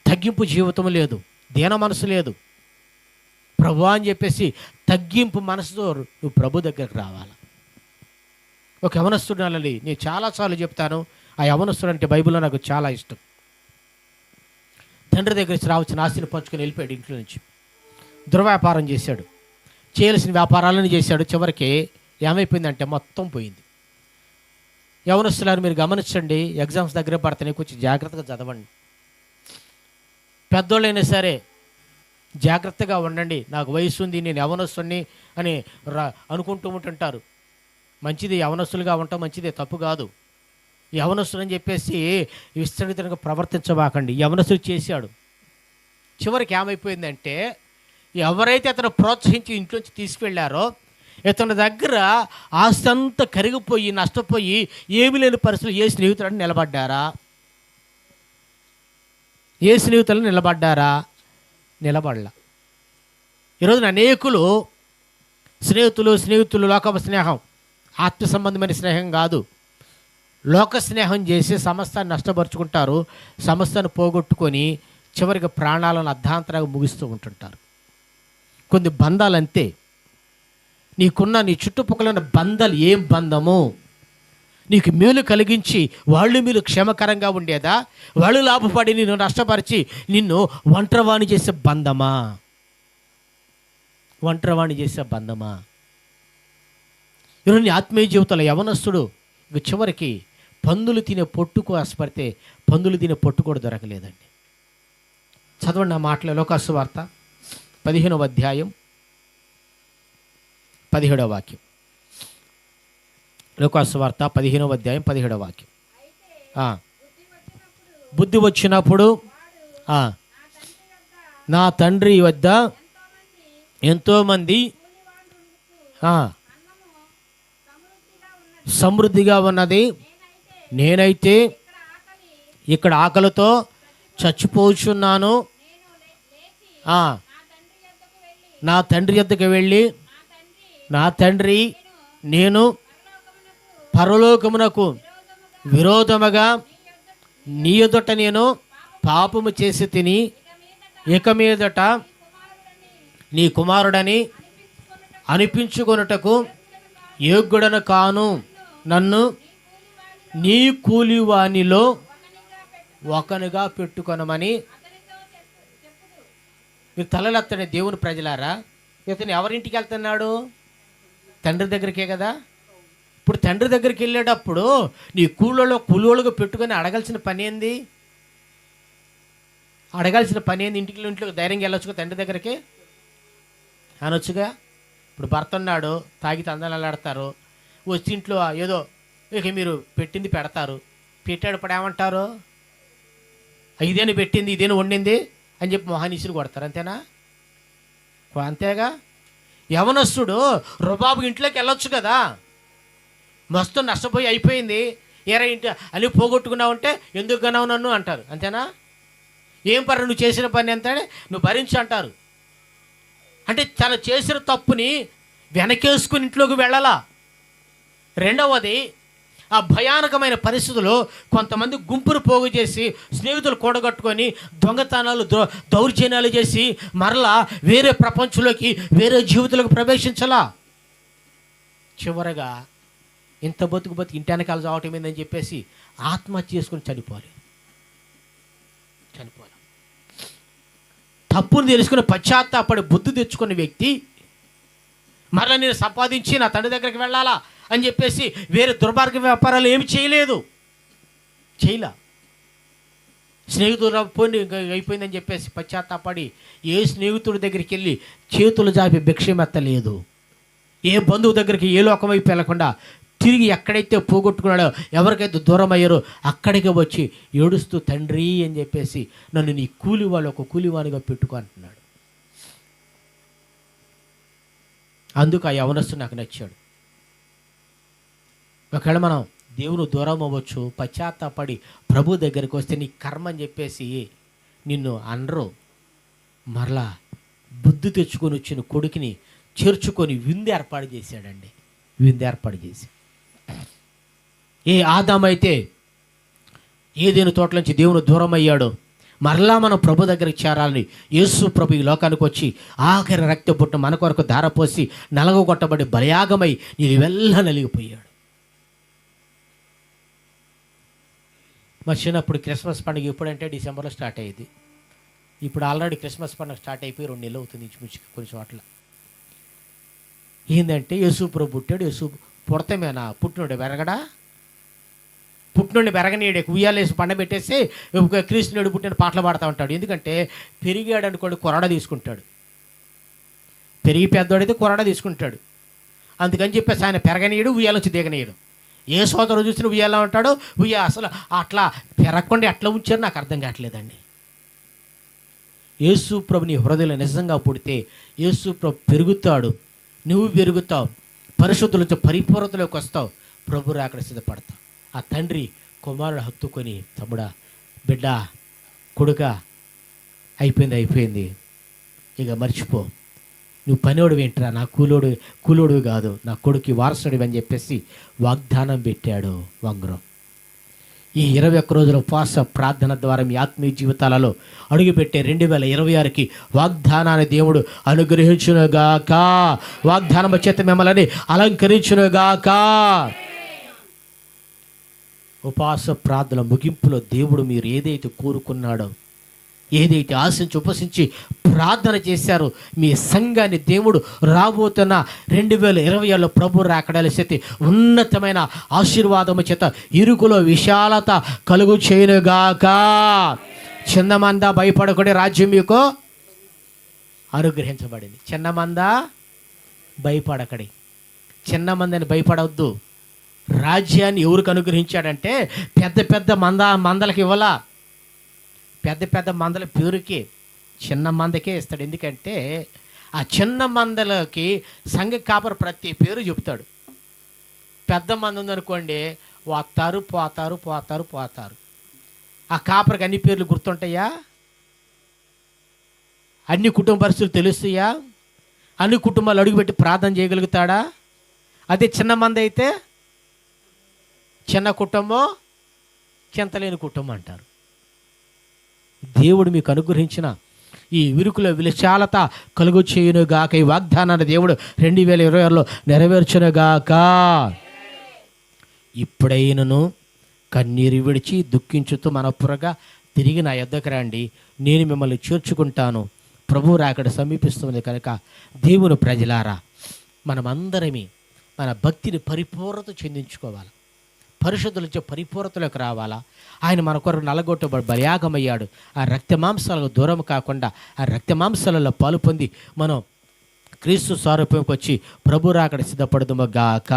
తగ్గింపు జీవితం లేదు, దీన మనసు లేదు. ప్రభు అని చెప్పేసి తగ్గింపు మనసుతో నువ్వు ప్రభు దగ్గరకు రావాలి. ఒక యవనస్తుడు అన్నది నేను చాలాసార్లు చెప్తాను, ఆ యవనస్తుడు అంటే బైబిల్లో నాకు చాలా ఇష్టం. తండ్రి దగ్గర నుంచి రావచ్చు ఆస్తిని పంచుకొని వెళ్ళిపోయాడు ఇంట్లో నుంచి. దుర్వ్యాపారం చేశాడు, చేయాల్సిన వ్యాపారాలను చేశాడు. చివరికి ఏమైపోయిందంటే మొత్తం పోయింది. యవనస్తులను మీరు గమనించండి, ఎగ్జామ్స్ దగ్గర పడతాయి, కొంచెం జాగ్రత్తగా చదవండి. పెద్దోళ్ళైనా సరే జాగ్రత్తగా ఉండండి. నాకు వయసు ఉంది, నేను యవనస్తుని అని అనుకుంటూ ఉంటుంటారు. మంచిది, యవనస్తులుగా ఉండటం మంచిదే, తప్పు కాదు. యవనస్తుడు అని చెప్పేసి విస్తృతంగా ప్రవర్తించబాకండి. యవనస్తుడు చేశాడు. చివరికి ఏమైపోయిందంటే ఎవరైతే అతను ప్రోత్సహించి ఇంట్లోంచి తీసుకెళ్లారో ఇతని దగ్గర ఆస్తి అంతా కరిగిపోయి నష్టపోయి ఏమీ లేని పరిస్థితులు ఏ స్నేహితులను నిలబడ్డారా? ఏ స్నేహితులను నిలబడ్డారా? నిలబడలా. ఈరోజున అనేకులు స్నేహితులు లోక స్నేహం ఆత్మ సంబంధమైన స్నేహం కాదు, లోక స్నేహం చేసి సమస్తాన్ని నష్టపరుచుకుంటారు, సమస్తాన్ని పోగొట్టుకొని చివరికి ప్రాణాలను అర్ధాంతరంగా ముగిస్తూ ఉంటుంటారు. కొన్ని బంధాలు అంతే. నీ చుట్టుపక్కల ఉన్న బంధాలు ఏం బంధము? నీకు మేలు కలిగించి వాళ్ళు మీరు క్షేమకరంగా ఉండేదా? వాళ్ళు లాభపడి నిన్ను నష్టపరిచి నిన్ను ఒంటరివాణి చేసే బంధమా? ఒంటరివాణి చేసే బంధమా? ఈరోజు నీ ఆత్మీయ జీవితంలో యవనస్తుడు ఇక చివరికి పందులు తినే పొట్టుకు ఆశపడితే పందులు తినే పొట్టు కూడా దొరకలేదండి. చదవండి ఆ మాటలో. లోకాసు వార్త 15వ అధ్యాయం 17వ వాక్యం. లోకాసు వార్త 15వ అధ్యాయం 17వ వాక్యం. బుద్ధి వచ్చినప్పుడు నా తండ్రి వద్ద ఎంతోమంది సమృద్ధిగా ఉన్నది, నేనైతే ఇక్కడ ఆకలితో చచ్చిపోచున్నాను. నా తండ్రి యొద్దకు వెళ్ళి నా తండ్రి నేను పరలోకమునకు విరోధముగా నీ ఎదుట నేను పాపము చేసి తిని ఇక మీదట నీ కుమారుడని అనిపించుకొనుటకు యోగ్యుడను కాను, నన్ను నీ కూలివానిలో ఒకనిగా పెట్టుకొనమని. మీరు తలలెత్తనే దేవుని ప్రజలారా, ఇతను ఎవరింటికి వెళ్తున్నాడు? తండ్రి దగ్గరికే కదా. ఇప్పుడు తండ్రి దగ్గరికి వెళ్ళేటప్పుడు నీ కూలోళ్ళుగా పెట్టుకొని అడగాల్సిన పని ఏంది? ఇంట్లోకి ధైర్యంగా వెళ్ళొచ్చుగా తండ్రి దగ్గరికి అనొచ్చుగా. ఇప్పుడు భర్త ఉన్నాడు, తాగి తందనలాడతారు, వచ్చి ఇంట్లో ఏదో ఇక మీరు పెట్టింది పెడతారు, పెట్టాడు ఇప్పుడు ఏమంటారు? ఇదేని పెట్టింది, ఇదేని వండింది అని చెప్పి మొహానీసులు కొడతారు. అంతేనా? అంతేగా. యవనస్తుడు రుబాబు ఇంట్లోకి వెళ్ళొచ్చు కదా, మస్తు నష్టపోయి అయిపోయింది, ఏరా ఇంటి అని పోగొట్టుకున్నావు అంటే ఎందుకు కన్నావు నన్ను అంటారు. అంతేనా? ఏం పని నువ్వు చేసిన పని ఎంత నువ్వు భరించి అంటారు. అంటే తను చేసిన తప్పుని వెనకేసుకుని ఇంట్లోకి వెళ్ళాలా. రెండవది, ఆ భయానకమైన పరిస్థితుల్లో కొంతమంది గుంపును పోగు చేసి స్నేహితులు కూడగట్టుకొని దొంగతనాలు దౌర్జన్యాలు చేసి మరలా వేరే ప్రపంచంలోకి వేరే జీవితాలకు ప్రవేశించాలా. చివరగా ఇంత బతుకు ఇంటి వెనకాల చావటం ఏందని చెప్పేసి ఆత్మహత్య చేసుకుని చనిపోవాలి. తప్పును తెలుసుకుని పశ్చాత్తాపడి బుద్ధి తెచ్చుకున్న వ్యక్తి మరలా నేను సంపాదించి నా తండ్రి దగ్గరికి వెళ్ళాలా అని చెప్పేసి వేరే దుర్మార్గ వ్యాపారాలు ఏమి చేయలా. స్నేహితుడు పోయి అయిపోయిందని చెప్పేసి పశ్చాత్తాపడి ఏ స్నేహితుడి దగ్గరికి వెళ్ళి చేతులు జాపి భిక్షమెత్తలేదు. ఏ బంధువు దగ్గరికి ఏ లోకం వైపు వెళ్ళకుండా తిరిగి ఎక్కడైతే పోగొట్టుకున్నాడో, ఎవరికైతే దూరం అయ్యారో అక్కడికి వచ్చి ఏడుస్తూ తండ్రి అని చెప్పేసి నన్ను నీ కూలివాళ్ళు ఒక కూలివానిగా పెట్టుకో అంటున్నాడు. అందుకు ఆ యవనస్తుడు నాకు నచ్చాడు. ఒకవేళ మనం దేవుని దూరం అవ్వచ్చు, పశ్చాత్తాపడి ప్రభు దగ్గరికి వస్తే నీ కర్మ అని చెప్పేసి నిన్ను అనరు. మరలా బుద్ధి తెచ్చుకొని వచ్చిన కొడుకుని చేర్చుకొని విందు ఏర్పాటు చేశాడండి. విందు ఏర్పాటు చేసి ఏ ఆదామైతే ఏదైనా తోటలోంచి దేవుని దూరం అయ్యాడో మరలా మనం ప్రభు దగ్గరికి చేరాలని యేసు ప్రభు ఈ లోకానికి వచ్చి ఆఖరి రక్త పుట్టిన మన కొరకు ధారపోసి నలగొట్టబడి బలయాగమై నీవెల్లా నలిగిపోయాడు. మా చిన్నప్పుడు క్రిస్మస్ పండుగ ఎప్పుడంటే డిసెంబర్లో స్టార్ట్ అయ్యేది. ఇప్పుడు ఆల్రెడీ క్రిస్మస్ పండుగ స్టార్ట్ అయిపోయి 2 నెలలు అవుతుంది ఇంచుమించుగా కొన్ని చోట్ల. ఏంటంటే యేసు ప్రభు పుట్టాడు. యేసు పుడతమేనా పుట్టినోడు బెరగడా? పుట్టినోడిని బెరగనీయడే ఉయ్యాలేసి పండ పెట్టేసి క్రీస్తునుడు పుట్టిన పాటలు పాడుతూ ఉంటాడు. ఎందుకంటే పెరిగాడు అనుకోండి కొరడ తీసుకుంటాడు. పెరిగి పెద్దోడైతే కొరడ తీసుకుంటాడు. అందుకని చెప్పేసి ఆయన పెరగనీయడు, ఉయ్యాల నుంచి దిగనీయడు. ఏ సోదరుడు చూసిన ఉయ్యాలా ఉంటాడు. అసలు అట్లా పెరగకుండా ఎట్లా ఉంచారు నాకు అర్థం కావట్లేదండి. యేసు ప్రభు నీ హృదయంలో నిజంగా పుడితే యేసు ప్రభు పెరుగుతాడు, నువ్వు పెరుగుతావు, పరిశుద్ధులతో పరిపూర్ణతలోకి వస్తావు, ప్రభు రాకడ సిద్ధపడతావు. ఆ తండ్రి కుమారుడు హత్తుకొని తమ్ముడా, బిడ్డ, కొడుక, అయిపోయింది, ఇక మర్చిపో, నువ్వు పనివాడు ఏంట్రా, నా కూలోడు కాదు, నా కొడుకు వారసుడివి అని చెప్పేసి వాగ్దానం పెట్టాడు. వంగరం ఈ 21 రోజుల ఉపవాస ప్రార్థన ద్వారా మీ ఆత్మీయ జీవితాలలో అడుగుపెట్టే 2026కి వాగ్దానాన్ని దేవుడు అనుగ్రహించునుగాక. వాగ్దానం చేత మిమ్మల్ని అలంకరించునుగాక. ఉపవాస ప్రార్థన ముగింపులో దేవుడు మీరు ఏదైతే కోరుకున్నాడో, ఏదైతే ఆశించి ఉపసించి ప్రార్థన చేశారో, మీ సంఘాన్ని దేవుడు రాబోతున్న 2026లో ప్రభు రాకడల చేతి ఉన్నతమైన ఆశీర్వాదము చేత ఇరుకులో విశాలత కలుగు చేయునుగాక. చిన్నమంద భయపడకుడి, రాజ్యం మీకు అనుగ్రహించబడింది. చిన్నమంద భయపడకడి, చిన్నమందని భయపడవద్దు. రాజ్యాన్ని ఎవరికి అనుగ్రహించాడంటే పెద్ద పెద్ద మందలకి ఇవ్వాల, పెద్ద మందల పేరుకి చిన్న మందకే ఇస్తాడు. ఎందుకంటే ఆ చిన్న మందలకి సంఘ కాపరు ప్రతి పేరు చెప్తాడు. పెద్ద మంది ఉందనుకోండి, పోతారు. ఆ కాపరికి అన్ని పేర్లు గుర్తుంటాయా? అన్ని కుటుంబ పరిస్థితులు తెలుస్తాయా? అన్ని కుటుంబాలు అడుగుపెట్టి ప్రార్థన చేయగలుగుతాడా? అదే చిన్న మంది అయితే చిన్న కుటుంబం, చింతలేని కుటుంబం అంటారు. దేవుడు మీకు అనుగ్రహించిన ఈ విరుకుల విశాలత కలుగు చేయునుగాక. ఈ వాగ్దానాన్ని దేవుడు 2026లో నెరవేర్చునుగాక. ఇప్పుడైనను కన్నీరు విడిచి దుఃఖించుతూ మనపురగా తిరిగి నా యొద్దకు రండి, నేను మిమ్మల్ని చేర్చుకుంటాను. ప్రభు రాకడ సమీపిస్తుంది కనుక దేవుని ప్రజలారా, మనమందరమే మన భక్తిని పరిపూర్ణత చెందించుకోవాలి, పరిశుద్ధులతో పరిపూర్ణతలోకి రావాలా. ఆయన మన కొరకు నలగొట్టబడి బలియాగమయ్యాడు. ఆ రక్తమాంసాలకు దూరం కాకుండా ఆ రక్తమాంసాలలో పాలు పొంది మనం క్రీస్తు స్వరూపంకి వచ్చి ప్రభు రాకడ సిద్ధపడదుమగాక.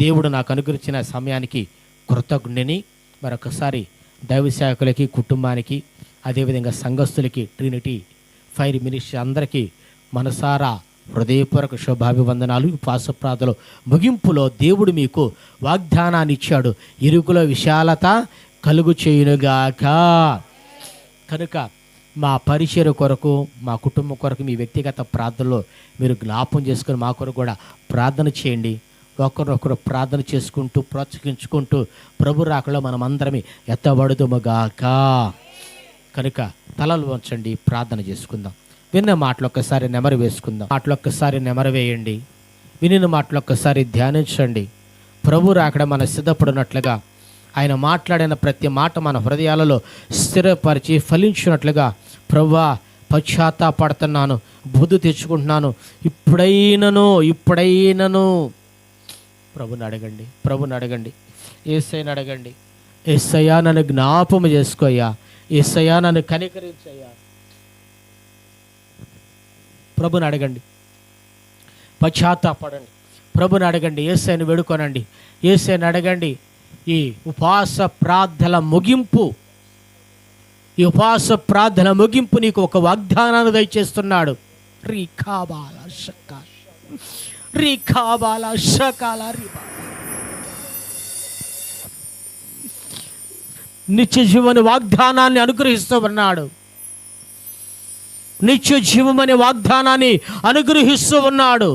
దేవుడు నాకు అనుగ్రహించిన సమయానికి కృతజ్ఞుని. మరొకసారి దైవ సేవకులకి, కుటుంబానికి, అదేవిధంగా సంఘస్థులకి, ట్రినిటీ ఫైర్ మినిస్ట్రీ అందరికీ మనసారా హృదయపూర్వక శుభాభివందనాలు. ఉపవాస ప్రార్థనలో ముగింపులో దేవుడు మీకు వాగ్దానాన్ని ఇచ్చాడు, ఇరుకుల విశాలత కలుగు చేయునుగాక. కనుక మా పరిచయ కొరకు, మా కుటుంబం కొరకు, మీ వ్యక్తిగత ప్రార్థనలో మీరు జ్ఞాపం చేసుకొని మా కొరకు కూడా ప్రార్థన చేయండి. ఒకరినొకరు ప్రార్థన చేసుకుంటూ ప్రోత్సహించుకుంటూ ప్రభు రాకలో మనమందరమే ఎత్తబడుదుముగాక. కనుక తలలు వంచండి, ప్రార్థన చేసుకుందాం. విన్న మాటలు ఒక్కసారి నెమరు వేసుకుందాం. మాటలు ఒక్కసారి నెమరు వేయండి. వినిన మాటలు ఒక్కసారి ధ్యానించండి. ప్రభు రాకడ మన సిద్ధపడినట్లుగా, ఆయన మాట్లాడిన ప్రతి మాట మన హృదయాలలో స్థిరపరిచి ఫలించినట్లుగా, ప్రభువా పశ్చాత్తాపడుతున్నాను, బుద్ధి తెచ్చుకుంటున్నాను, ఇప్పుడైనను ప్రభుని అడగండి, యేసయ్యను అడగండి. యేసయ్యా నన్ను జ్ఞాపకం చేసుకోయ్యా, యేసయ్యా నన్ను కనికరించయ్యా. ప్రభుని అడగండి, పశ్చాత్తాపడండి, ప్రభుని అడగండి, యేసయ్యను వేడుకోనండి, యేసయ్యను అడగండి. ఈ ఉపవాస ప్రార్థనల ముగింపు నీకు ఒక వాగ్దానాన్ని దయచేస్తున్నాడు. నిత్య జీవన వాగ్దానాన్ని అనుగ్రహిస్తూ ఉన్నాడు. నిత్య జీవమనే వాగ్దానాన్ని అనుగ్రహిస్తూ ఉన్నాడు.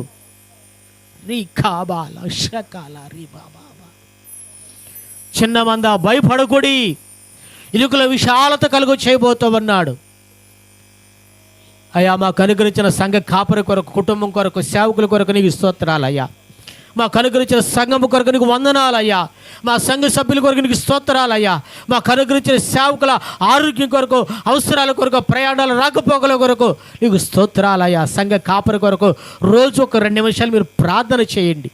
చిన్న మంద భయపడకుడి, ఇరుకుల విశాలత కలుగు చేయబోతూ ఉన్నాడు. అయ్యా మాకు అనుగ్రహించిన సంఘ కాపరి కొరకు, కుటుంబం కొరకు, సేవకుల కొరకు నీకు స్తోత్రాలయ్యా. మాకు అనుగ్రహించిన సంఘము కొరకు నీకు వందనాలయ్యా. మా సంఘ సభ్యుల కొరకు నీకు స్తోత్రాలయ్యా. మాకు అనుగ్రహించిన సేవకుల ఆరోగ్యం కొరకు, అవసరాల కొరకు, ప్రయాణాల రాకపోకల కొరకు నీకు స్తోత్రాలయ్యా. సంఘ కాపరి కొరకు రోజు ఒక 2 నిమిషాలు మీరు ప్రార్థన చేయండి.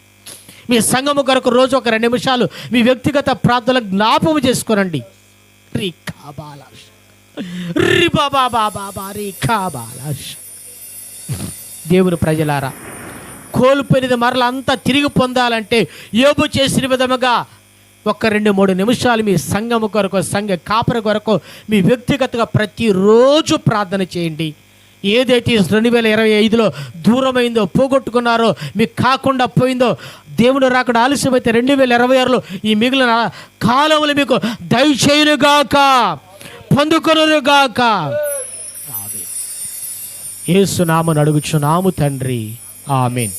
మీ సంఘము కొరకు రోజు ఒక 2 నిమిషాలు మీ వ్యక్తిగత ప్రార్థనలు జ్ఞాపకం చేసుకోనండి. దేవుని ప్రజలారా, కోల్పోయినది మరలా అంతా తిరిగి పొందాలంటే యోబు చేసిన విధముగా 1-2-3 నిమిషాలు మీ సంఘము కొరకు, సంఘ కాపరి కొరకు మీ వ్యక్తిగతంగా ప్రతిరోజు ప్రార్థన చేయండి. ఏదైతే 2025లో దూరమైందో, పోగొట్టుకున్నారో, మీకు కాకుండా పోయిందో, దేవుడు రాకుండా ఆలస్యమైతే 2026లో ఈ మిగిలిన కాలములు మీకు దయచేయునుగాక, పొందుకొనుగాక. యేసు నామమున అడుగుచున్నాము తండ్రి, ఆమేన్.